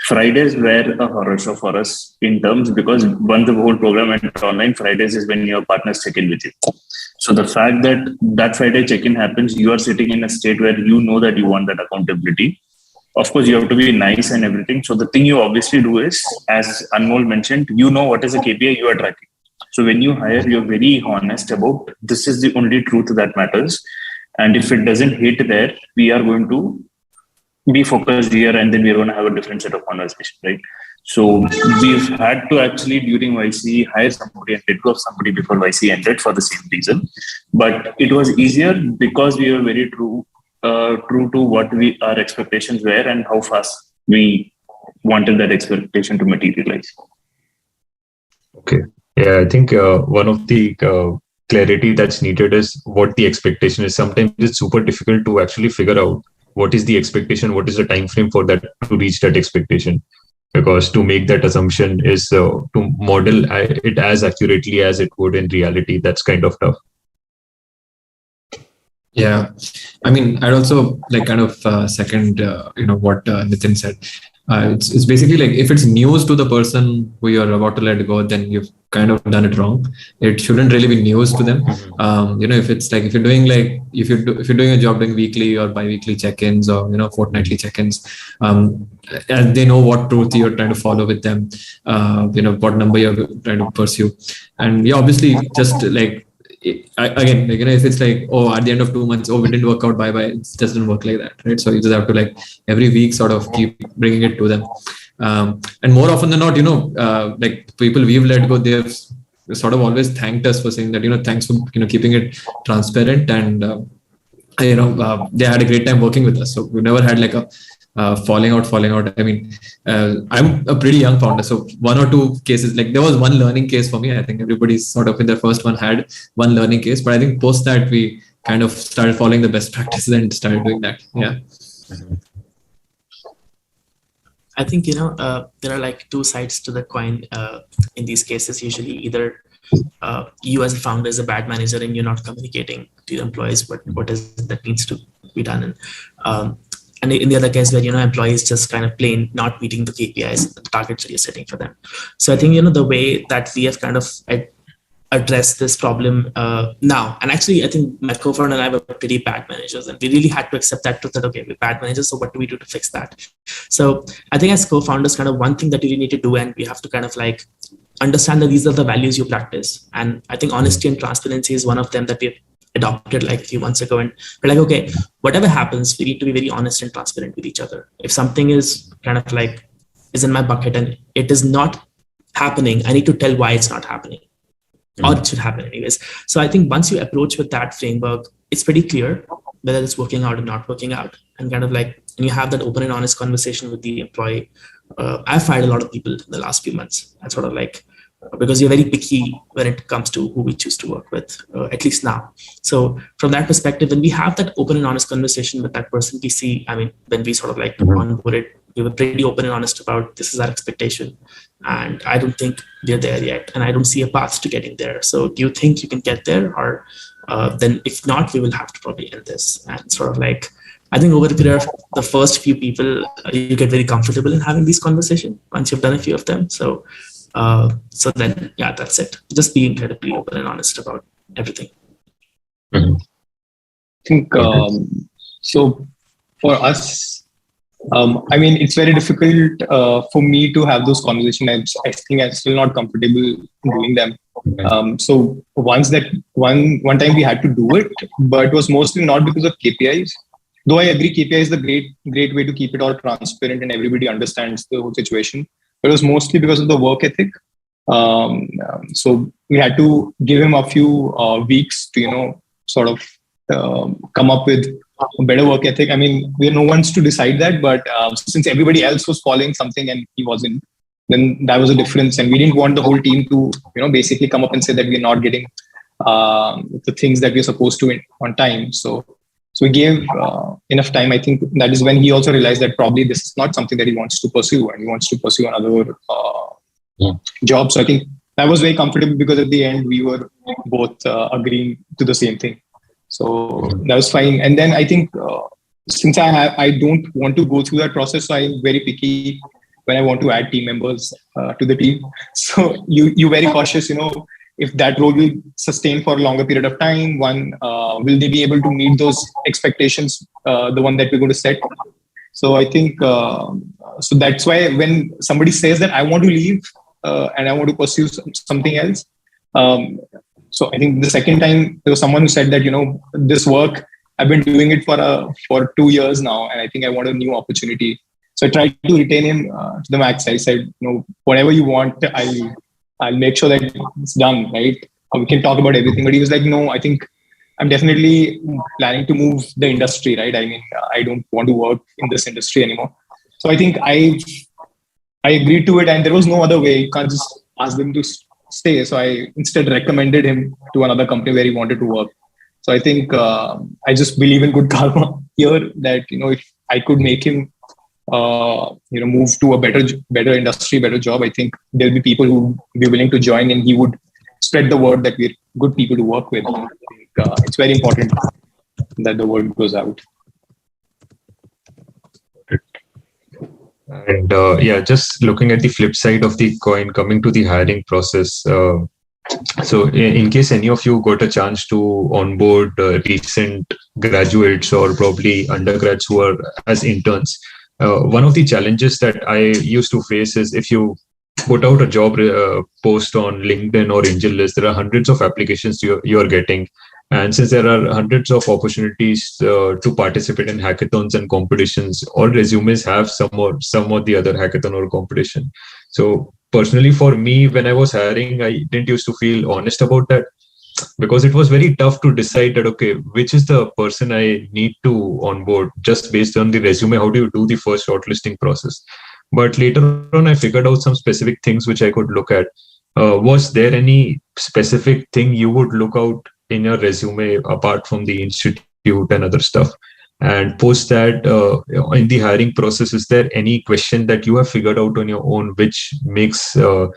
Fridays were a horror show for us in terms, because once the whole program went online, Fridays is when your partners check in with you. So the fact that that Friday check-in happens, you are sitting in a state where you know that you want that accountability. Of course, you have to be nice and everything. So the thing you obviously do is, as Anmol mentioned, you know what is a KPI you are tracking. So when you hire, you're very honest about this is the only truth that matters. And if it doesn't hit there, we are going to be focused here, and then we're going to have a different set of conversation, right? So we've had to actually during YC hire somebody and let go of somebody before YC ended for the same reason. But it was easier because we were very true to what our expectations were and how fast we wanted that expectation to materialize. Okay. Yeah, I think one of the clarity that's needed is what the expectation is. Sometimes it's super difficult to actually figure out what is the expectation, what is the time frame for that to reach that expectation. Because to make that assumption is to model it as accurately as it would in reality. That's kind of tough. Yeah, I mean, I'd also like kind of second, what Nitin said. It's basically like if it's news to the person who you're about to let go, then you've kind of done it wrong. It shouldn't really be news to them. If it's like if you're doing a job doing weekly or bi-weekly check-ins or fortnightly check-ins, and they know what truth you're trying to follow with them, what number you're trying to pursue, and obviously just like. Again, if it's like, at the end of 2 months, we didn't work out, bye. It doesn't work like that, right? So you just have to like every week sort of keep bringing it to them. And more often than not, like people we've let go, they've sort of always thanked us for saying that, thanks for, keeping it transparent. And, they had a great time working with us. So we never had like a falling out. I mean, I'm a pretty young founder. So 1 or 2 cases, like there was one learning case for me. I think everybody's sort of in their first one had one learning case, but I think post that we kind of started following the best practices and started doing that. Yeah. I think, there are like 2 sides to the coin in these cases. Usually either you as a founder is a bad manager and you're not communicating to your employees what is that needs to be done. And in the other case where, employees just kind of plain not meeting the KPIs, the targets that you're setting for them. So I think, the way that we have kind of addressed this problem now, and actually I think my co-founder and I were pretty bad managers, and we really had to accept that truth that, okay, we're bad managers, so what do we do to fix that? So I think as co-founders, kind of one thing that you really need to do, and we have to kind of like understand that these are the values you practice. And I think honesty and transparency is one of them that we have adopted like a few months ago, and we're like, okay, whatever happens, we need to be very honest and transparent with each other. If something is kind of like is in my bucket and it is not happening, I need to tell why it's not happening, or it should happen anyways. So I think once you approach with that framework, it's pretty clear whether it's working out or not working out, and kind of like when you have that open and honest conversation with the employee. I've fired a lot of people in the last few months. I sort of like because we're very picky when it comes to who we choose to work with, at least now. So from that perspective, when we have that open and honest conversation with that person, we see, I mean, when we sort of like onboarded, we were pretty open and honest about this is our expectation. And I don't think we're there yet. And I don't see a path to getting there. So do you think you can get there? Or then if not, we will have to probably end this. And sort of like, I think over the period of the first few people, you get very comfortable in having these conversations once you've done a few of them. So then, yeah, that's it. Just be incredibly open and honest about everything. I think, so for us, I mean, it's very difficult for me to have those conversations. I think I'm still not comfortable doing them. So one time we had to do it, but it was mostly not because of KPIs. Though I agree, KPI is the great way to keep it all transparent and everybody understands the whole situation. But it was mostly because of the work ethic. So we had to give him a few weeks to, sort of come up with a better work ethic. I mean, we're no one's to decide that, but since everybody else was following something and he wasn't, then that was a difference. And we didn't want the whole team to, basically come up and say that we're not getting the things that we're supposed to on time. So we gave enough time. I think that is when he also realized that probably this is not something that he wants to pursue, and he wants to pursue another job. So I think that was very comfortable because at the end we were both agreeing to the same thing. So that was fine. And then I think since I don't want to go through that process, so I'm very picky when I want to add team members to the team. So you're very cautious, if that role will sustain for a longer period of time. One, will they be able to meet those expectations, the one that we're going to set? So I think, so that's why when somebody says that I want to leave and I want to pursue something else. So I think the second time there was someone who said that, this work, I've been doing it for 2 years now, and I think I want a new opportunity. So I tried to retain him to the max. I said, whatever you want, I'll make sure that it's done, right? We can talk about everything. But he was like, no, I think I'm definitely planning to move the industry, right? I mean, I don't want to work in this industry anymore. So I think I agreed to it, and there was no other way. You can't just ask them to stay. So I instead recommended him to another company where he wanted to work. So I think I just believe in good karma here that, if I could make him move to a better industry, better job, I think there'll be people who will be willing to join, and he would spread the word that we're good people to work with. I think it's very important that the word goes out. And just looking at the flip side of the coin, coming to the hiring process. So in case any of you got a chance to onboard recent graduates or probably undergrads who are as interns, one of the challenges that I used to face is if you put out a job post on LinkedIn or Angel List, there are hundreds of applications you're getting. And since there are hundreds of opportunities to participate in hackathons and competitions, all resumes have some or the other hackathon or competition. So personally, for me, when I was hiring, I didn't used to feel honest about that, because it was very tough to decide that, okay, which is the person I need to onboard just based on the resume. How do you do the first shortlisting process? But later on, I figured out some specific things which I could look at. Was there any specific thing you would look out in your resume apart from the institute and other stuff? And post that, in the hiring process, is there any question that you have figured out on your own which makes the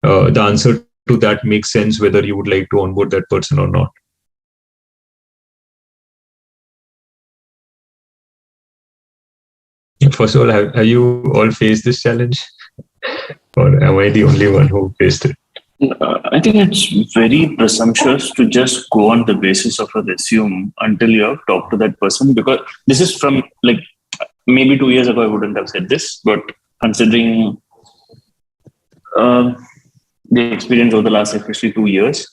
answer to that make sense, whether you would like to onboard that person or not? First of all, have you all faced this challenge? Or am I the only one who faced it? I think it's very presumptuous to just go on the basis of a resume until you have talked to that person, because this is from maybe 2 years ago, I wouldn't have said this, but considering the experience over the last, especially 2 years,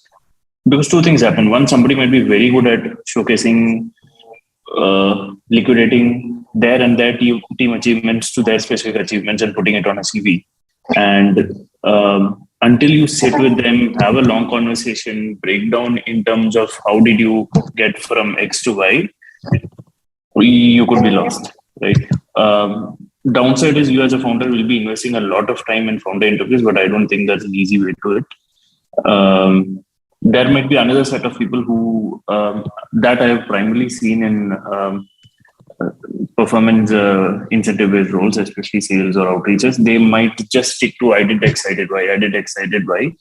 because two things happen. One, somebody might be very good at showcasing, liquidating their and their team achievements to their specific achievements and putting it on a CV. And until you sit with them, have a long conversation, break down in terms of how did you get from X to Y, you could be lost, right? downside is you as a founder will be investing a lot of time in founder interviews, but I don't think that's an easy way to it. There might be another set of people who that I have primarily seen in performance incentive-based roles, especially sales or outreaches. They might just stick to I did X, I did Y, I did X, I did Y,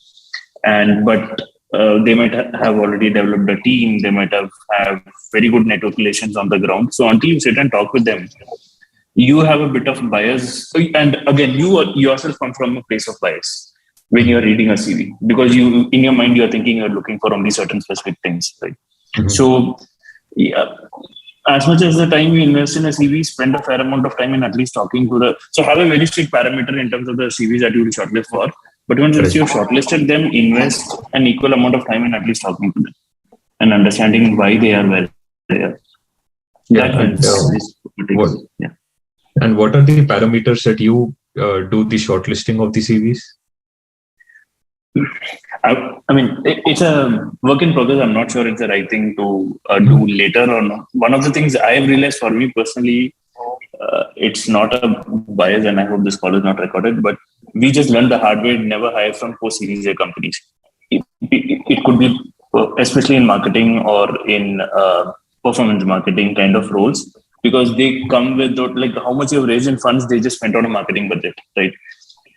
but they might have already developed a team. They might have very good network relations on the ground. So until you sit and talk with them, you have a bit of bias. And again, you yourself come from a place of bias when you're reading a CV, because you, in your mind, you're thinking you're looking for only certain specific things, right? So, yeah, as much as the time you invest in a CV, spend a fair amount of time in at least talking to so have a very strict parameter in terms of the CVs that you will shortlist for. But once you've shortlisted them, invest an equal amount of time in at least talking to them and understanding why they are where they are. And what are the parameters that you do the shortlisting of the CVs? I mean, it's a work in progress. I'm not sure it's the right thing to do later or not. One of the things I've realized for me personally, it's not a bias, and I hope this call is not recorded, but we just learned the hard way, never hire from post-Series A companies. It could be, especially in marketing or in performance marketing kind of roles, because they come with like how much you've raised in funds, they just spent on a marketing budget, right?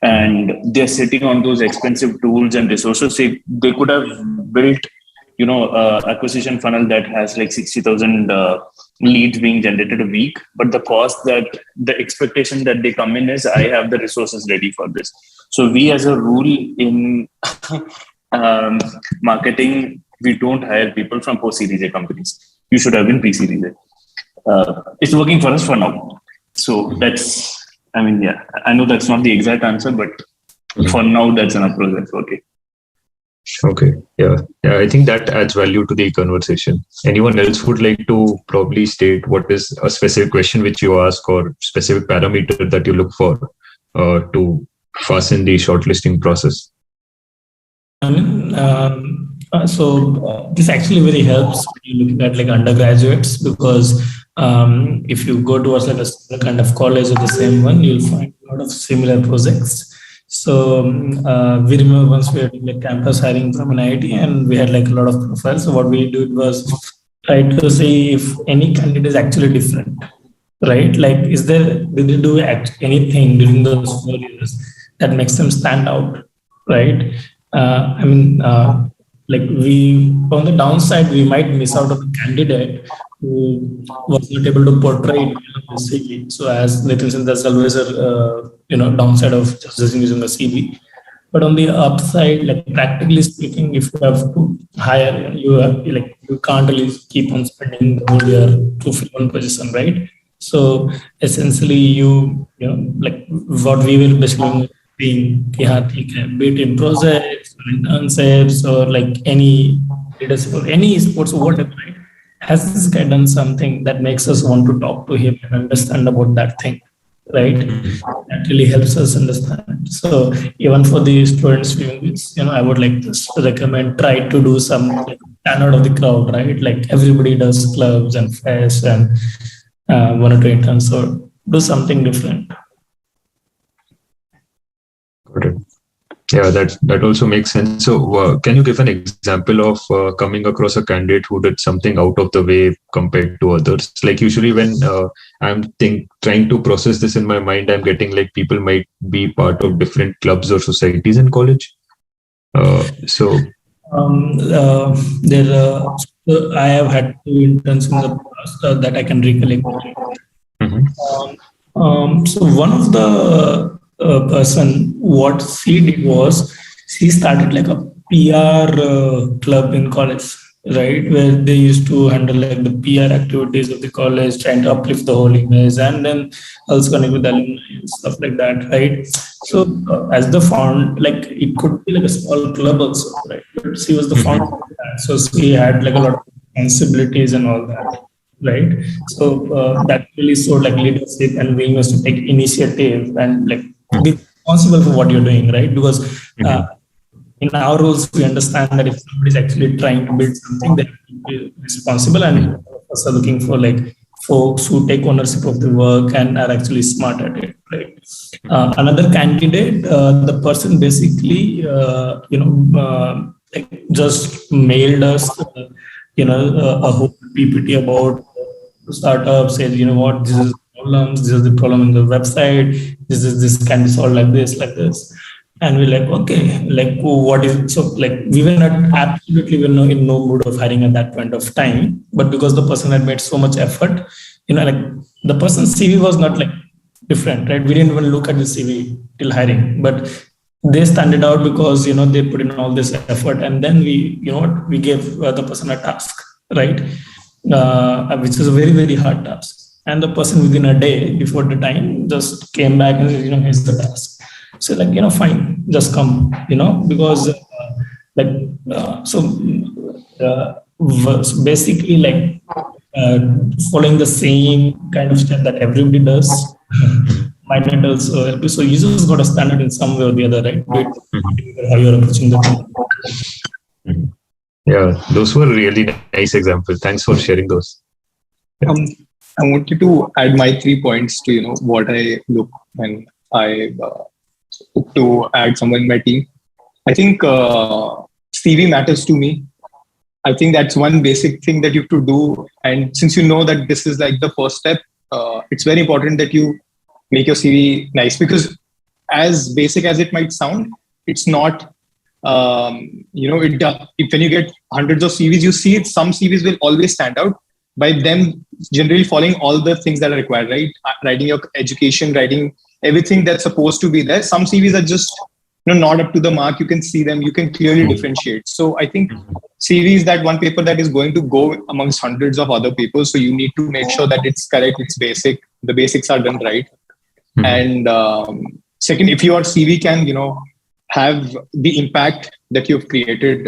And they're sitting on those expensive tools and resources. They could have built, acquisition funnel that has like 60,000 leads being generated a week. But the expectation that they come in is, I have the resources ready for this. So we as a rule in marketing, we don't hire people from post-Series A companies. You should have been pre-Series A. It's working for us for now. So that's, I know that's not the exact answer, but for now, that's an approach that's working. Okay. Yeah. I think that adds value to the conversation. Anyone else would like to probably state what is a specific question which you ask or specific parameter that you look for to fasten the shortlisting process? So this actually very helps when you're looking at like undergraduates, because if you go towards like a similar kind of college or the same one, you'll find a lot of similar projects. So we remember once we were doing like campus hiring from an IIT, and we had like a lot of profiles. So what we did was try to see if any candidate is actually different, right? Like, did they do anything during those 4 years that makes them stand out, right? Like on the downside, we might miss out on a candidate who was not able to portray it on the CV. So as Nitin said, there's always a downside of just using a CV. But on the upside, like practically speaking, if you have to hire, you can't really keep on spending the whole year to fill one position, right? So essentially, like what we will basically being be it in projects or internships or like any leadership or any sports or whatever, right? Has this guy done something that makes us want to talk to him and understand about that thing, right? That really helps us understand. So even for the students viewing this, I would like to recommend try to do some stand out of the crowd, right? Like everybody does clubs and fests and 1 or 2 interns, so do something different. Got it. Yeah, that also makes sense. So can you give an example of coming across a candidate who did something out of the way compared to others? Like usually when I'm trying to process this in my mind, I'm getting like people might be part of different clubs or societies in college. I have had 2 interns in the past that I can recollect. So one of the person, what she did was she started like a PR club in college, right, where they used to handle like the PR activities of the college, trying to uplift the whole image, and then also connect with alumni and stuff like that, right? So as the founder, like it could be like a small club also, right? But she was the founder of that, so she had like a lot of responsibilities and all that, right? So that really showed like leadership and willingness to take initiative and like be responsible for what you're doing, right? Because in our roles, we understand that if somebody is actually trying to build something, they have to be responsible, and us are looking for like folks who take ownership of the work and are actually smart at it, right? Another candidate, the person basically, like just mailed us, a whole PPT about startups, said, what, this is the problems, this is the problem in the website, this can be solved like this. And we're like, okay, like what is, so like we were not absolutely in no mood of hiring at that point of time, but because the person had made so much effort, like the person's CV was not like different, right? We didn't even look at the CV till hiring, but they stand out because, they put in all this effort, and then we gave the person a task, right? Which is a very, very hard task. And the person within a day before the time just came back and said, here's the task. So like, fine, just come, because basically like following the same kind of step that everybody does might not also help you. So you just got to stand out in some way or the other, right? How you're approaching the thing. Yeah, those were really nice examples. Thanks for sharing those. I wanted to add my 3 points to what I look when I look to add someone in my team. I think CV matters to me. I think that's one basic thing that you have to do. And since you know that this is like the first step, it's very important that you make your CV nice, because as basic as it might sound, it's not. When you get hundreds of CVs, you see it. Some CVs will always stand out by them generally following all the things that are required, right? Writing your education, writing everything that's supposed to be there. Some CVs are just not up to the mark. You can see them. You can clearly differentiate. So I think CV is that one paper that is going to go amongst hundreds of other people. So you need to make sure that it's correct, it's basic, the basics are done right. And second, if your CV can, have the impact that you've created,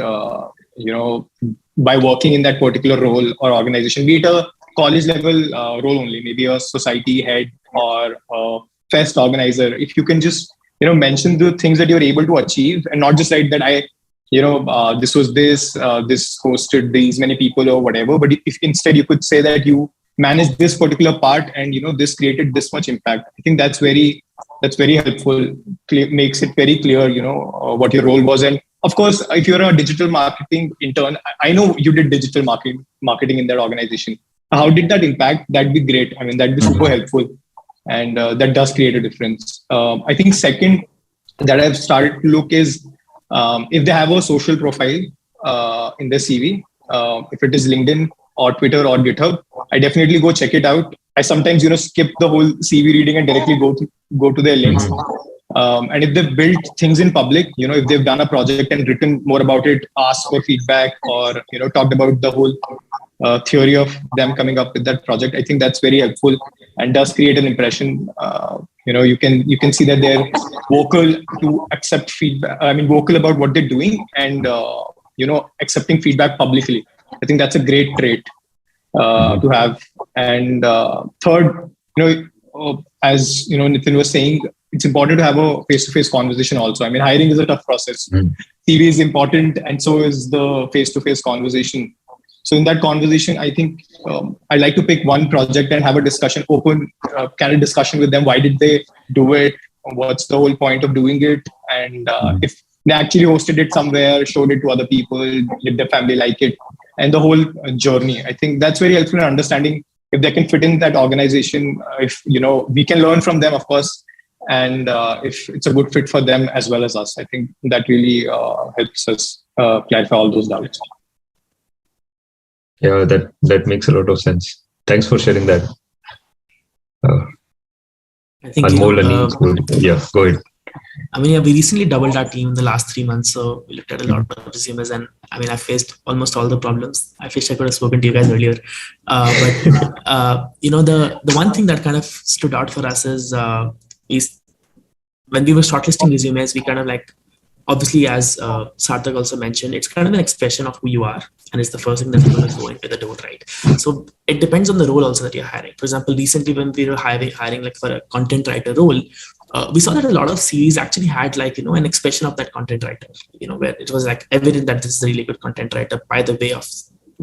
by working in that particular role or organization, be it a college level role only, maybe a society head or a fest organizer. If you can just, mention the things that you're able to achieve and not just write that this was this hosted these many people or whatever, but if instead you could say that you managed this particular part and, this created this much impact. I think that's very helpful. Makes it very clear, what your role was. And of course, if you're a digital marketing intern, I know you did digital marketing in that organization. How did that impact? That'd be great. I mean, that'd be super helpful. And that does create a difference. I think second that I've started to look is if they have a social profile in their CV, if it is LinkedIn or Twitter or GitHub, I definitely go check it out. I sometimes, skip the whole CV reading and directly go to their links. And if they've built things in public, if they've done a project and written more about it, asked for feedback or, talked about the whole theory of them coming up with that project, I think that's very helpful and does create an impression. You can see that they're vocal to accept feedback. I mean, vocal about what they're doing and, accepting feedback publicly. I think that's a great trait to have. And third, as Nitin was saying, it's important to have a face-to-face conversation also. I mean, hiring is a tough process. CV is important, and so is the face-to-face conversation. So in that conversation, I think I like to pick one project and have a discussion, open candid discussion with them. Why did they do it? What's the whole point of doing it? And if they actually hosted it somewhere, showed it to other people, did their family like it? And the whole journey. I think that's very helpful in understanding if they can fit in that organization, if, we can learn from them, of course, and if it's a good fit for them as well as us. I think that really helps us clarify all those doubts. Yeah, that makes a lot of sense. Thanks for sharing that. I think yeah, go ahead. I mean, we recently doubled our team in the last 3 months. So we looked at a lot of resumes, and I mean, I faced almost all the problems. I wish I could have spoken to you guys earlier. But the one thing that kind of stood out for us is when we were shortlisting resumes, we kind of like, obviously, as Sarthak also mentioned, it's kind of an expression of who you are. And it's the first thing that's going to go into the door, right? So it depends on the role also that you're hiring. For example, recently when we were hiring like for a content writer role, we saw that a lot of CVs actually had like, an expression of that content writer, where it was like evident that this is a really good content writer by the way of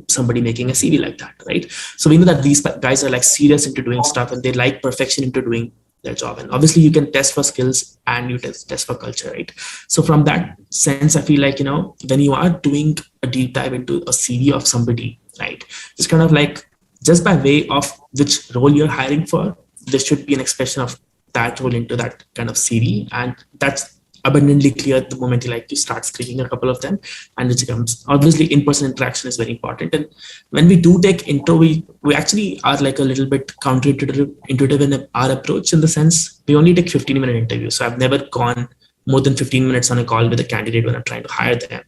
somebody making a CV like that, right? So we know that these guys are like serious into doing stuff and they like perfection into doing their job. And obviously you can test for skills and you test for culture, right? So from that sense, I feel like, when you are doing a deep dive into a CV of somebody, right, it's kind of like just by way of which role you're hiring for, there should be an expression of that role into that kind of CV. And that's abundantly clear the moment you start screening a couple of them, and it becomes obviously in-person interaction is very important. And when we do take intro, we actually are like a little bit counterintuitive in our approach, in the sense we only take 15-minute interviews. So I've never gone more than 15 minutes on a call with a candidate when I'm trying to hire them,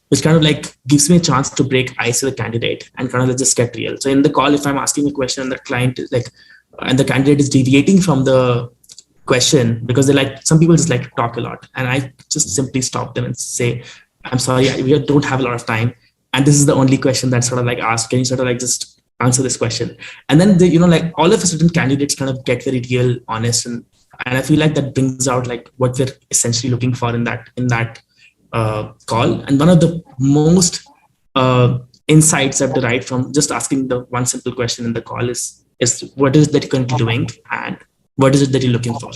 which kind of like gives me a chance to break ice with the candidate and kind of just get real. So in the call, if I'm asking a question and the client is like, and the candidate is deviating from the question because some people just like to talk a lot, and I just simply stop them and say, I'm sorry, we don't have a lot of time, and this is the only question that's sort of like asked. Can you sort of like just answer this question? And then all of a sudden candidates kind of get very real, honest, and I feel like that brings out like what we're essentially looking for in that call. And one of the most insights I've derived from just asking the one simple question in the call is what is it that you're currently doing and what is it that you're looking for?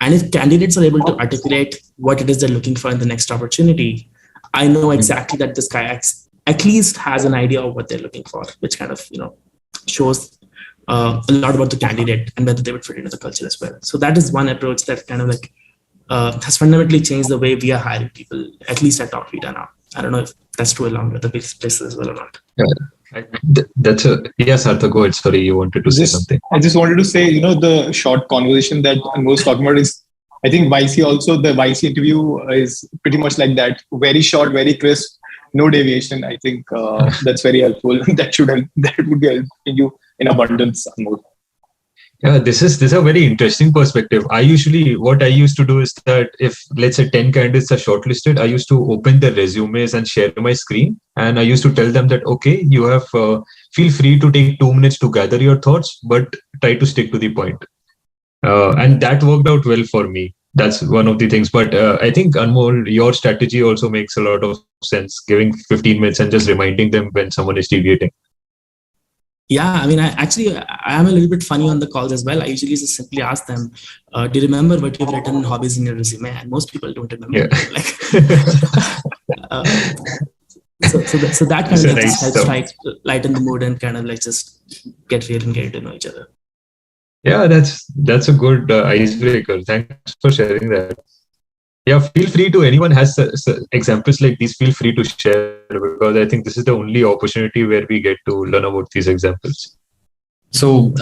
And if candidates are able to articulate what it is they're looking for in the next opportunity, I know exactly that this guy at least has an idea of what they're looking for, which kind of, shows a lot about the candidate and whether they would fit into the culture as well. So that is one approach that kind of like has fundamentally changed the way we are hiring people, at least at Docvita now. I don't know if that's true along with the big places as well or not. Yeah. Yes, Arthur, go ahead. Sorry, you wanted to say something. I just wanted to say, the short conversation that Anmol was talking about is, I think YC also, the YC interview is pretty much like that. Very short, very crisp, no deviation. I think that's very helpful. That would be helping you in abundance, Anmol. Yeah, this is a very interesting perspective. What I used to do is that if, let's say, 10 candidates are shortlisted, I used to open their resumes and share my screen. And I used to tell them that, okay, you have, feel free to take 2 minutes to gather your thoughts, but try to stick to the point. And that worked out well for me. That's one of the things. But I think, Anmol, your strategy also makes a lot of sense, giving 15 minutes and just reminding them when someone is deviating. Yeah, I mean, I am a little bit funny on the calls as well. I usually just simply ask them, do you remember what you've written in hobbies in your resume? And most people don't remember. Yeah. So that kind of just helps lighten the mood and kind of like just get real and get to know each other. Yeah, that's a good icebreaker. Thanks for sharing that. Yeah, feel free to, anyone has examples like these, feel free to share, because I think this is the only opportunity where we get to learn about these examples. So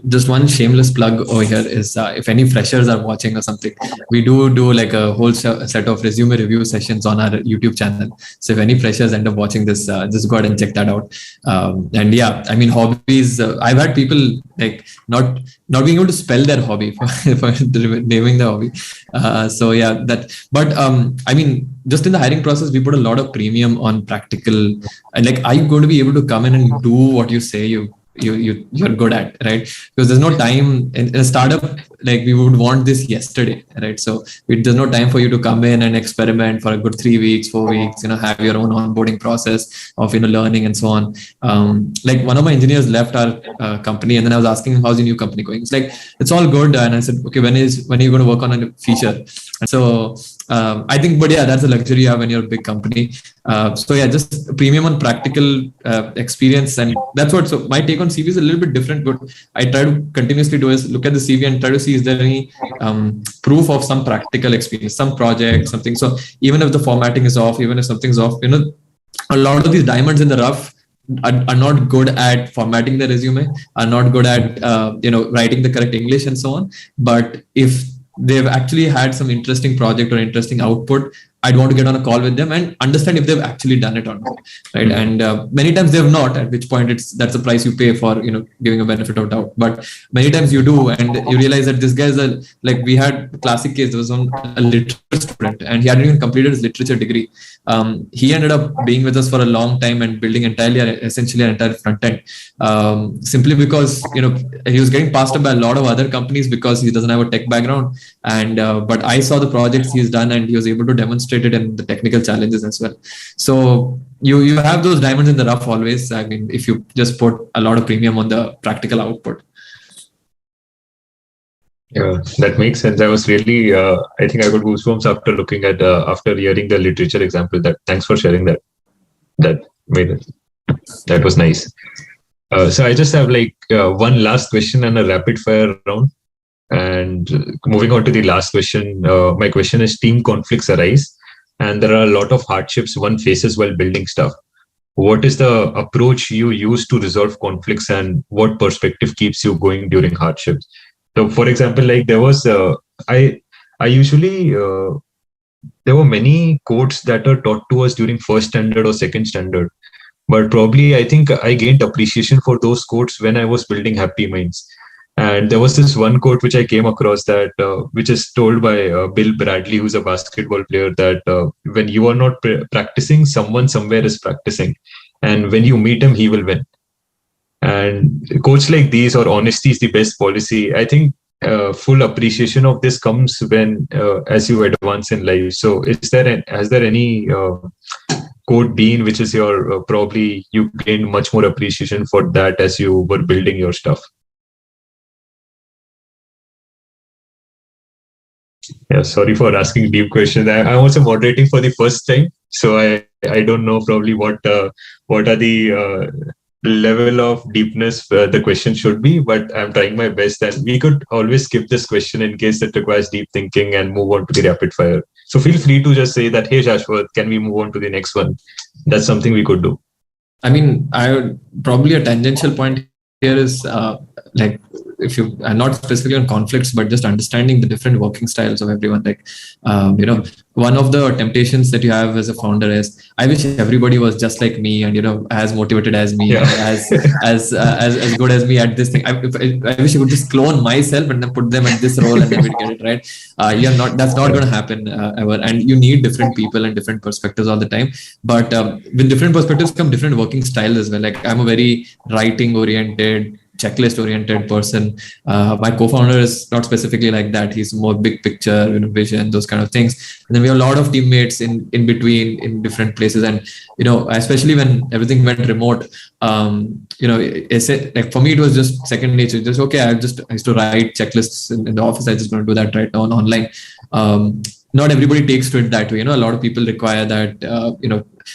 just one shameless plug over here is if any freshers are watching or something, we do like a whole set of resume review sessions on our YouTube channel. So if any freshers end up watching this, just go ahead and check that out. And yeah, I mean, hobbies, I've had people like not being able to spell their hobby for naming the hobby. So yeah, but I mean, just in the hiring process, we put a lot of premium on practical, and like, are you going to be able to come in and do what you say you're good at, right? Because there's no time in a startup, like we would want this yesterday, right? So there's no time for you to come in and experiment for a good 3 weeks, 4 weeks, have your own onboarding process of, learning and so on. Like one of my engineers left our company, and then I was asking him, how's your new company going? It's like, it's all good. And I said, okay, when are you going to work on a feature? And so I think, but yeah, that's a luxury you have when you're a big company. So yeah, just premium on practical experience. And that's what, so my take on CV is a little bit different, but I try to continuously do is look at the CV and try to see, is there any proof of some practical experience, some project, something. So even if the formatting is off, even if something's off, a lot of these diamonds in the rough are not good at formatting the resume, are not good at, writing the correct English and so on. But if they've actually had some interesting project or interesting output, I'd want to get on a call with them and understand if they've actually done it or not, right? And many times they have not, at which point that's the price you pay for, giving a benefit of doubt. But many times you do, and you realize that this guy is like, we had a classic case. There was a literate student, and he hadn't even completed his literature degree. He ended up being with us for a long time and building essentially an entire front end, simply because he was getting passed up by a lot of other companies because he doesn't have a tech background. And but I saw the projects he's done, and he was able to demonstrate it in the technical challenges as well. So you have those diamonds in the rough always. I mean, if you just put a lot of premium on the practical output. Yeah, that makes sense. I was really, I think I got goosebumps after looking at, after hearing the literature example. Thanks for sharing that. That was nice. So I just have one last question and a rapid fire round. And moving on to the last question, my question is: team conflicts arise, and there are a lot of hardships one faces while building stuff. What is the approach you use to resolve conflicts, and what perspective keeps you going during hardships? So, for example, there was, I usually, there were many quotes that are taught to us during first standard or second standard, but probably I think I gained appreciation for those quotes when I was building Happy Minds. And there was this one quote which I came across that, which is told by Bill Bradley, who's a basketball player, that when you are not practicing, someone somewhere is practicing. And when you meet him, he will win. And quotes like these, or honesty is the best policy, I think full appreciation of this comes when as you advance in life. So has there any quote been which is your probably you gained much more appreciation for that as you were building your stuff? Yeah, sorry for asking deep questions. I'm also moderating for the first time, so I don't know probably what are the level of deepness the question should be, but I'm trying my best, and we could always skip this question in case it requires deep thinking and move on to the rapid fire. So feel free to just say that, hey Shashwat, can we move on to the next one? That's something we could do. I mean, I would probably a tangential point here is if you are not specifically on conflicts, but just understanding the different working styles of everyone. One of the temptations that you have as a founder is, I wish everybody was just like me and as motivated as me, as good as me at this thing. I wish I could just clone myself and then put them at this role and then we'd get it right. That's not going to happen ever. And you need different people and different perspectives all the time. But with different perspectives come different working styles as well. I'm a very writing oriented, checklist oriented person. My co-founder is not specifically like that. He's more big picture, vision, those kind of things. And then we have a lot of teammates in between in different places. And, especially when everything went remote, for me, it was just second nature. Just, okay, I used to write checklists in the office. I just going to do that right now online. Not everybody takes to it that way. A lot of people require that,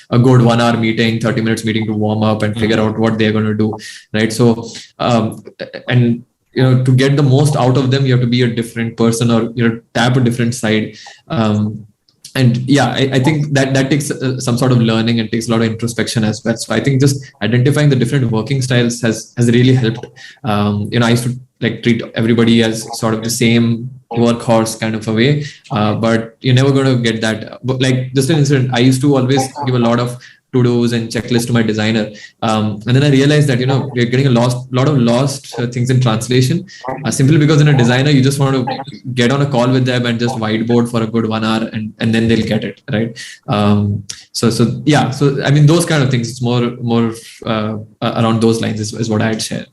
a good 1 hour meeting, 30 minutes meeting to warm up and figure out what they're going to do. Right. So, to get the most out of them, you have to be a different person or, tap a different side. I think that takes some sort of learning and takes a lot of introspection as well. So I think just identifying the different working styles has really helped. I used to treat everybody as sort of the same workhorse kind of a way, but you're never going to get that. But just an incident, I used to always give a lot of to-dos and checklists to my designer, and then I realized that we're getting a lot of lost things in translation, simply because in a designer you just want to get on a call with them and just whiteboard for a good 1 hour and then they'll get it right. So I mean, those kind of things, it's more around those lines is what I'd share.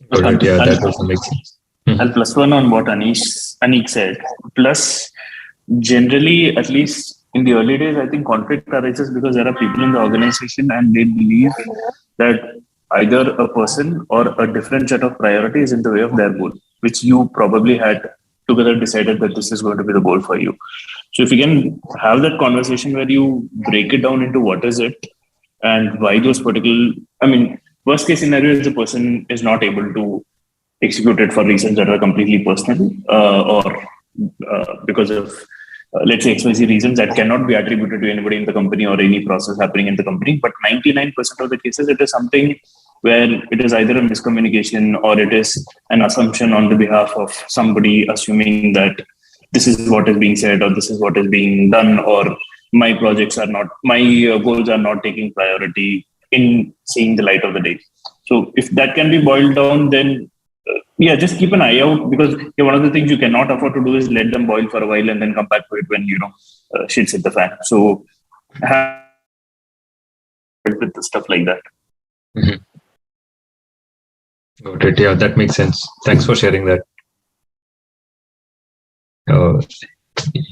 That also makes sense. I'll plus one on what Anik said. Plus, generally, at least in the early days, I think conflict arises because there are people in the organization and they believe that either a person or a different set of priorities in the way of their goal, which you probably had together decided that this is going to be the goal for you. So if you can have that conversation where you break it down into what is it and why those particular, worst case scenario is the person is not able to execute it for reasons that are completely personal or because of, let's say, XYZ reasons that cannot be attributed to anybody in the company or any process happening in the company. But 99% of the cases, it is something where it is either a miscommunication or it is an assumption on the behalf of somebody assuming that this is what is being said or this is what is being done, or my goals are not taking priority in seeing the light of the day. So if that can be boiled down, then Yeah, just keep an eye out, because one of the things you cannot afford to do is let them boil for a while and then come back to it when shit's hit the fan. So have with the stuff like that. Mhm. Got it. Yeah, that makes sense. Thanks for sharing that.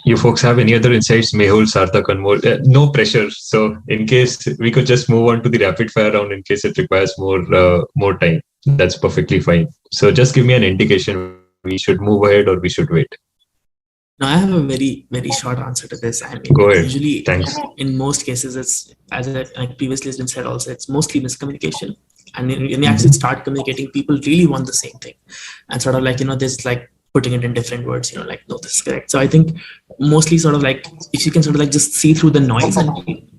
You folks have any other insights? Mehul, Sarthak, Anmol? No pressure. So in case we could just move on to the rapid fire round in case it requires more time. That's perfectly fine. So just give me an indication. We should move ahead or we should wait. Now, I have a very, very short answer to this. I mean, Go ahead. usually, Thanks. in most cases, it's, as like previously has been said also, it's mostly miscommunication. And when you actually start communicating, people really want the same thing. And sort of like, there's like putting it in different words, like, no, this is correct. So I think mostly sort of like, if you can sort of like just see through the noise and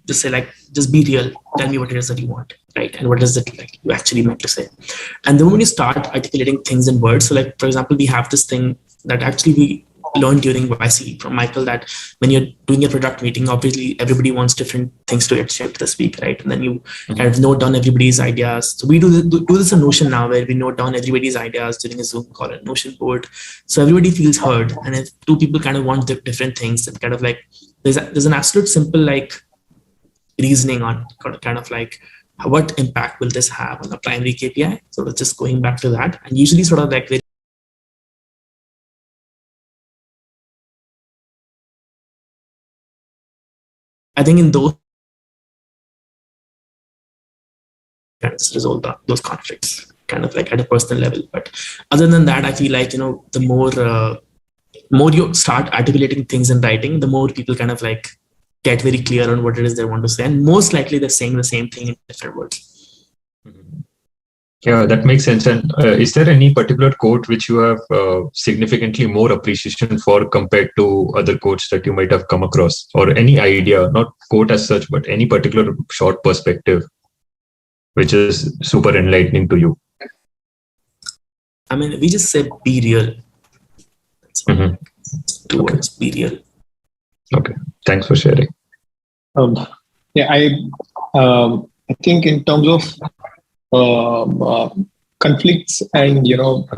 just say like, just be real, tell me what it is that you want, right? And what is it like you actually meant to say? And then when you start articulating things in words, so like, for example, we have this thing that actually we learned during YC from Michael, that when you're doing a product meeting, obviously everybody wants different things to get shipped this week, right? And then you kind of note down everybody's ideas. So we do this in Notion now, where we note down everybody's ideas during a Zoom call and Notion board, so everybody feels heard. And if two people kind of want different things, and kind of like there's an absolute simple like reasoning on kind of like what impact will this have on the primary KPI. So it's just going back to that, and usually sort of like I think in those resolve those conflicts kind of like at a personal level. But other than that, I feel like, the more you start articulating things in writing, the more people kind of like get very clear on what it is they want to say. And most likely they're saying the same thing in different words. Yeah, that makes sense. And is there any particular quote which you have significantly more appreciation for compared to other quotes that you might have come across, or any idea, not quote as such, but any particular short perspective which is super enlightening to you? I mean, we just say be real. Two words, be real. Okay, thanks for sharing. I think in terms of conflicts and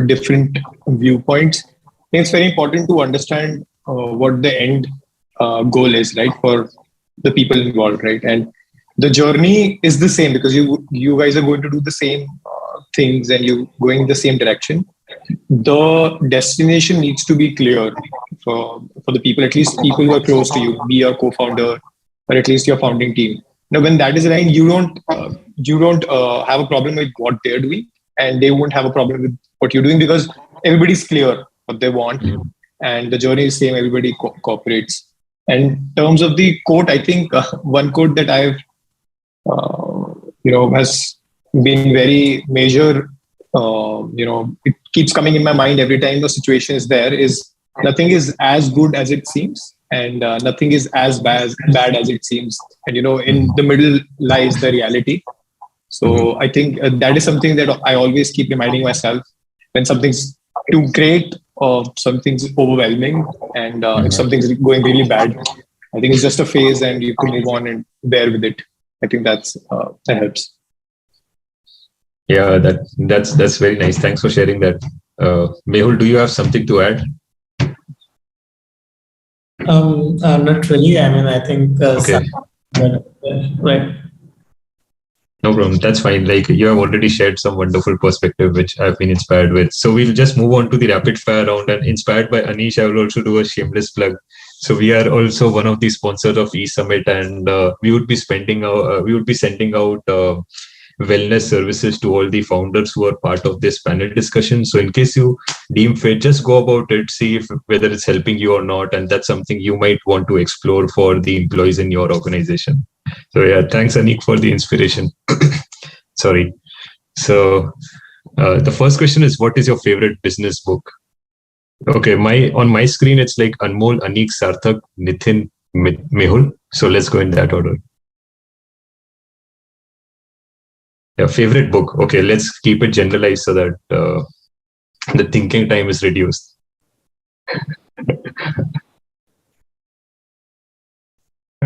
different viewpoints, it's very important to understand what the end goal is, right, for the people involved, right? And the journey is the same, because you guys are going to do the same things and you going in the same direction. The destination needs to be clear for the people, at least people who are close to you, be your co-founder or at least your founding team. Now, when that is aligned, you don't have a problem with what they're doing, and they won't have a problem with what you're doing, because everybody's clear what they want, and the journey is same. Everybody cooperates. And in terms of the quote, I think one quote that I've has been very major. It keeps coming in my mind every time the situation is there. Is nothing is as good as it seems, and nothing is as bad as it seems. And in the middle lies the reality. So I think that is something that I always keep reminding myself when something's too great or something's overwhelming, and if something's going really bad, I think it's just a phase, and you can move on and bear with it. I think that helps. Yeah, that's very nice. Thanks for sharing that. Mehul, do you have something to add? Not really. I mean, I think okay. Right. No problem. That's fine. Like, you have already shared some wonderful perspective, which I've been inspired with. So we'll just move on to the rapid fire round. And inspired by Anish, I will also do a shameless plug. So we are also one of the sponsors of E-Summit, and we would be sending out wellness services to all the founders who are part of this panel discussion. So in case you deem fit, just go about it, see whether it's helping you or not, and that's something you might want to explore for the employees in your organization. So yeah, thanks Anik for the inspiration. Sorry. So the first question is, what is your favorite business book? Okay, on my screen it's like Anmol, Anik, Sarthak, Nitin, Mehul. So let's go in that order. Yeah, favorite book. Okay, let's keep it generalized so that the thinking time is reduced.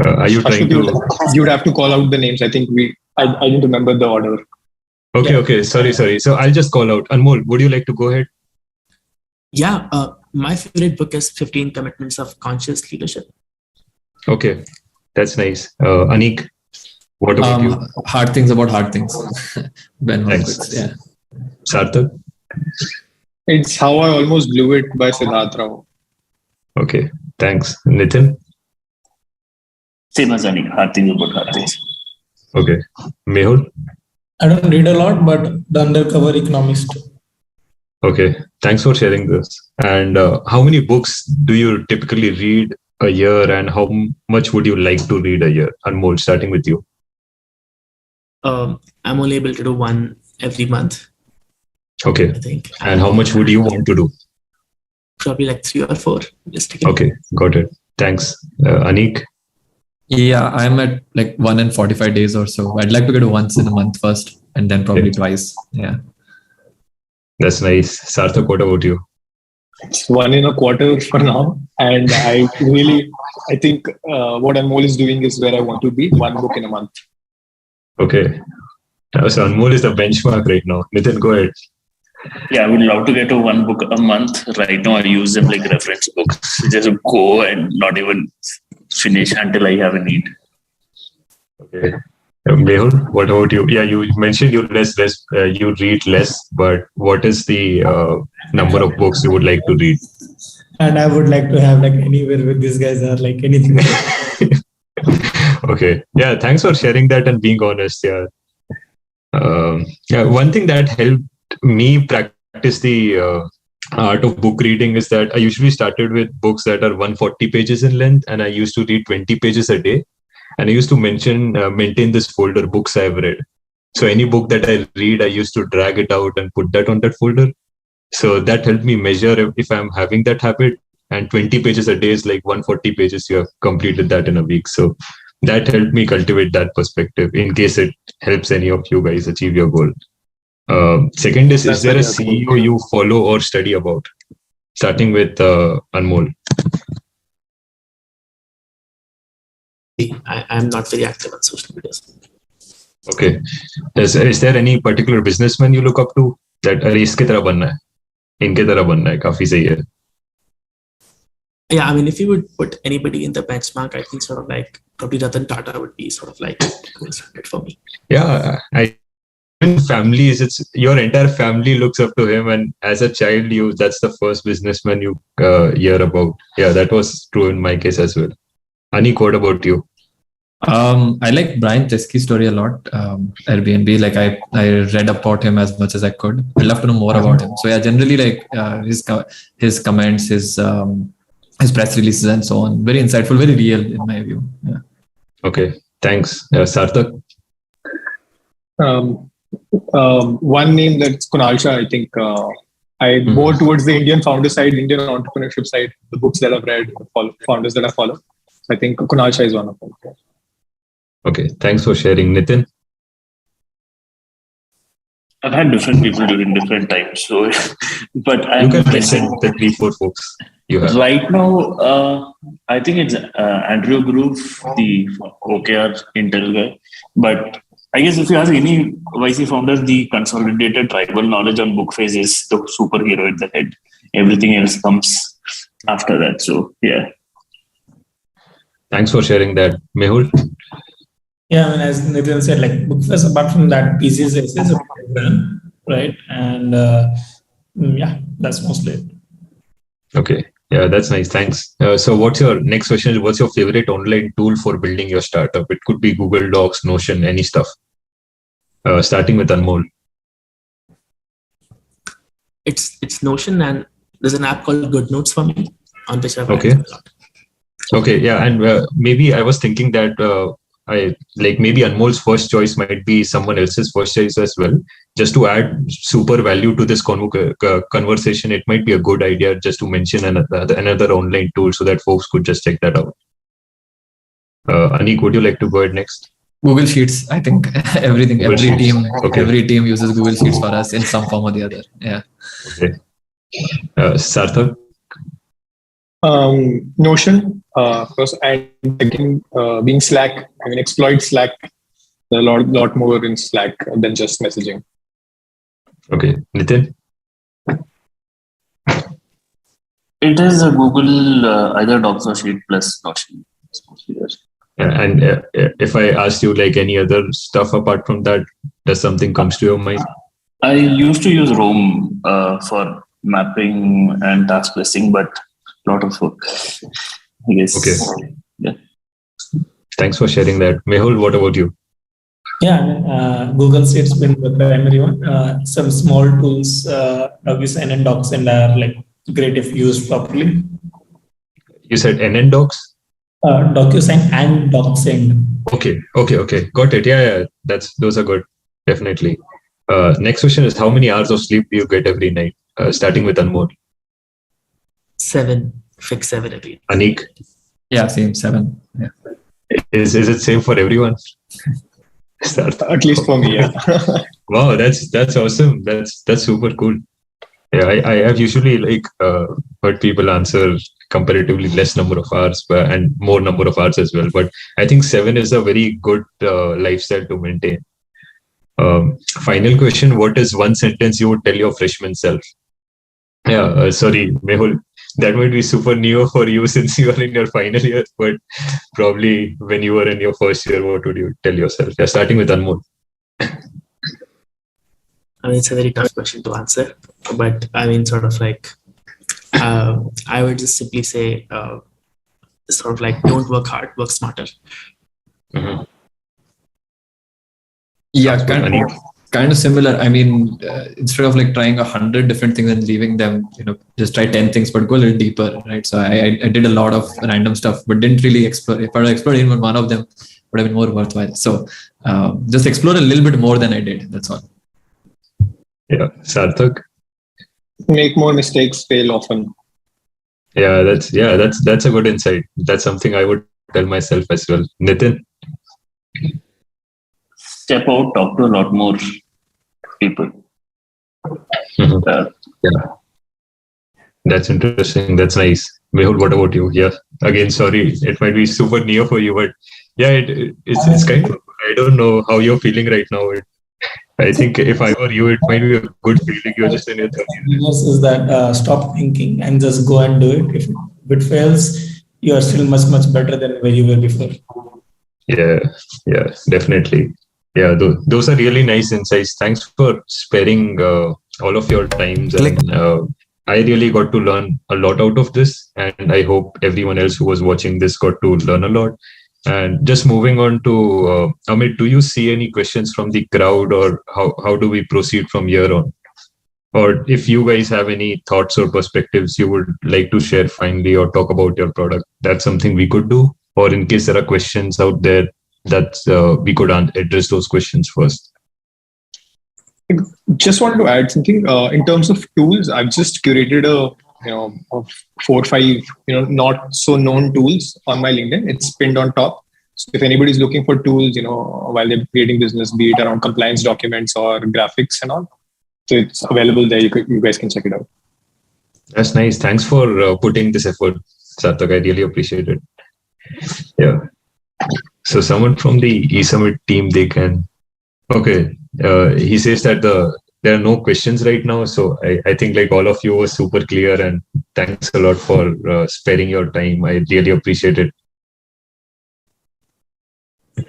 Are you trying to? You would have to call out the names. I think I didn't remember the order. Okay, okay. Sorry. So I'll just call out. Anmol, would you like to go ahead? Yeah, my favorite book is 15 Commitments of Conscious Leadership. Okay, that's nice. Anik, what about you? Hard Things About Hard Things. Ben Thanks. Horowitz. Yeah. Sarthak? It's How I Almost Blew It by Siddharth Rao. Okay, thanks. Nitin? Same as Anik, Hard Things About Hard Things. Okay. Mehul? I don't read a lot, but The Undercover Economist. Okay, thanks for sharing this. And how many books do you typically read a year, and how much would you like to read a year? Anmol, starting with you. I'm only able to do one every month. Okay. I think. And how much would you want to do? Probably like 3 or 4. Okay, got it. Thanks. Anik? Yeah, I'm at like 1 in 45 days or so. I'd like to get once in a month first, and then probably twice. Yeah. That's nice. Sarthak, what about you? It's 1 in a quarter for now. And I think what Anmol is doing is where I want to be, 1 book in a month. Okay. So Anmol is the benchmark right now. Nitin, go ahead. Yeah, I would love to get to 1 book a month. Right now, I use them like reference books. Just go and not even finish until I have a need. Okay. Mehul, what about you? Yeah, you mentioned you you read less, but what is the number of books you would like to read? And I would like to have like anywhere where these guys are, like anything. Okay. Yeah, thanks for sharing that and being honest. Yeah. One thing that helped me practice the art of book reading is that I usually started with books that are 140 pages in length, and I used to read 20 pages a day. And I used to maintain this folder, books I've read. So any book that I read, I used to drag it out and put that on that folder. So that helped me measure if I'm having that habit. And 20 pages a day is like 140 pages. You have completed that in a week. So that helped me cultivate that perspective in case it helps any of you guys achieve your goal. Second is there a CEO you follow or study about? Starting with Anmol. I'm not very active on social media. Okay. Is there any particular businessman you look up to that इसके तरह बनना है, इनके तरह बनना है, काफी सही है? Yeah, I mean, if you would put anybody in the benchmark, I think sort of like probably Ratan Tata would be sort of like gold standard for me. Yeah, families, it's your entire family looks up to him, and as a child, that's the first businessman you hear about. Yeah, that was true in my case as well. Anik, what about you? I like Brian Chesky's story a lot. Airbnb, like I read about him as much as I could. I'd love to know more about him. So yeah, generally like his comments, his press releases and so on. Very insightful, very real in my view. Yeah. Okay, thanks. Sarthak? One name that's Kunal Shah, I think. I more towards the Indian founder side, Indian entrepreneurship side, the books that I've read, the founders that I follow. I think Kunal Shah is one of them. Okay, thanks for sharing. Nitin? I've had different people during different times. So, but you can mention the 3-4 folks you have. Right now, I think it's Andrew Groove, the OKR Intel guy. But I guess if you ask any YC founder, the consolidated tribal knowledge on book phase is the superhero at the head. Everything else comes after that. So, yeah. Thanks for sharing that. Mehul? Yeah, I mean, as Nitin said, like Bookfest, apart from that, PCS is a program, right? And yeah, that's mostly it. Okay. Yeah, that's nice. Thanks. So what's your next question? What's your favorite online tool for building your startup? It could be Google Docs, Notion, any stuff. Starting with Anmol. It's Notion, and there's an app called Good Notes for me on which I've Okay. a lot. Okay. Yeah. And maybe I was thinking that maybe Anmol's first choice might be someone else's first choice as well. Just to add super value to this conversation, it might be a good idea just to mention another online tool so that folks could just check that out. Anik, would you like to go ahead next? Google Sheets. I think every team uses Google Sheets for us in some form or the other. Yeah. Okay. Sarthak? Notion, because I think being Slack, I mean, exploit Slack a lot more in Slack than just messaging. Okay. Nitin? It is a Google either Docs or Sheet plus Notion. It's mostly there. And if I asked you like any other stuff apart from that, does something comes to your mind? I used to use Roam for mapping and task listing, but a lot of work, I guess. Okay. Yeah. Thanks for sharing that. Mehul, what about you? Yeah, Google Sheets been the primary one. Some small tools, DocuSign and DocSend are like great if used properly. You said NN Docs? DocuSign and DocSend. Okay. Got it. Yeah. Those are good. Definitely. Next question is, how many hours of sleep do you get every night? Starting with Anmol. 7. Fix 7 every night. Anik? Yeah, same 7. Yeah. Is it same for everyone? At least for me, yeah. Wow, that's awesome. That's super cool. Yeah, I have usually heard people answer comparatively less number of hours and more number of hours as well. But I think 7 is a very good lifestyle to maintain. Final question: what is one sentence you would tell your freshman self? Yeah, sorry, Mehul. That might be super new for you since you are in your final year, but probably when you were in your first year, what would you tell yourself? Yeah, starting with Anmol. I mean, it's a very tough question to answer, but I mean, sort of like, I would just simply say, sort of like, don't work hard, work smarter. Mm-hmm. Yeah, kind of similar. I mean, instead of like trying 100 different things and leaving them, just try 10 things, but go a little deeper, right? So I did a lot of random stuff, but didn't really explore. If I explored even one of them, would have been more worthwhile. So just explore a little bit more than I did. That's all. Yeah, Sarthak. Make more mistakes, fail often. Yeah, that's a good insight. That's something I would tell myself as well. Nitin. Step out, talk to a lot more people. Yeah, that's interesting. That's nice. Mehul, what about you? Yeah, again, sorry, it might be super new for you, but yeah, it's kind of, I don't know how you're feeling right now. I think if I were you, it might be a good feeling. You're just in your 30s. Is that stop thinking and just go and do it. If it fails, you are still much better than where you were before. Yeah, definitely. Yeah, those are really nice insights. Thanks for sparing all of your times. And, I really got to learn a lot out of this, and I hope everyone else who was watching this got to learn a lot. And just moving on to Amit, do you see any questions from the crowd, or how do we proceed from here on? Or if you guys have any thoughts or perspectives you would like to share finally, or talk about your product, that's something we could do. Or in case there are questions out there, that we could address those questions first. Just wanted to add something in terms of tools. I've just curated of 4 or 5 not so known tools on my LinkedIn. It's pinned on top. So if anybody's looking for tools, while they're creating business, be it around compliance documents or graphics and all, so it's available there. You guys can check it out. That's nice. Thanks for putting this effort, Sarthak. I really appreciate it. Yeah. So someone from the E-Summit team, they can. Okay. He says that there are no questions right now. So I think like all of you were super clear, and thanks a lot for sparing your time. I really appreciate it.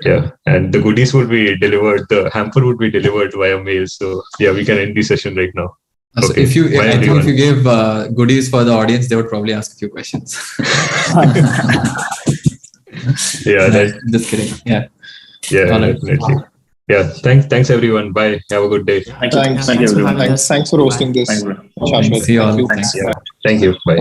Yeah. And the goodies will be delivered. The hamper would be delivered via mail. So yeah, we can end the session right now. So okay. if you give goodies for the audience, they would probably ask a few questions. Yeah. Just kidding. Yeah. Yeah, definitely. Yeah, thanks everyone. Bye. Have a good day. Thanks everyone. Thanks for hosting this. See you all. Thank you. Bye.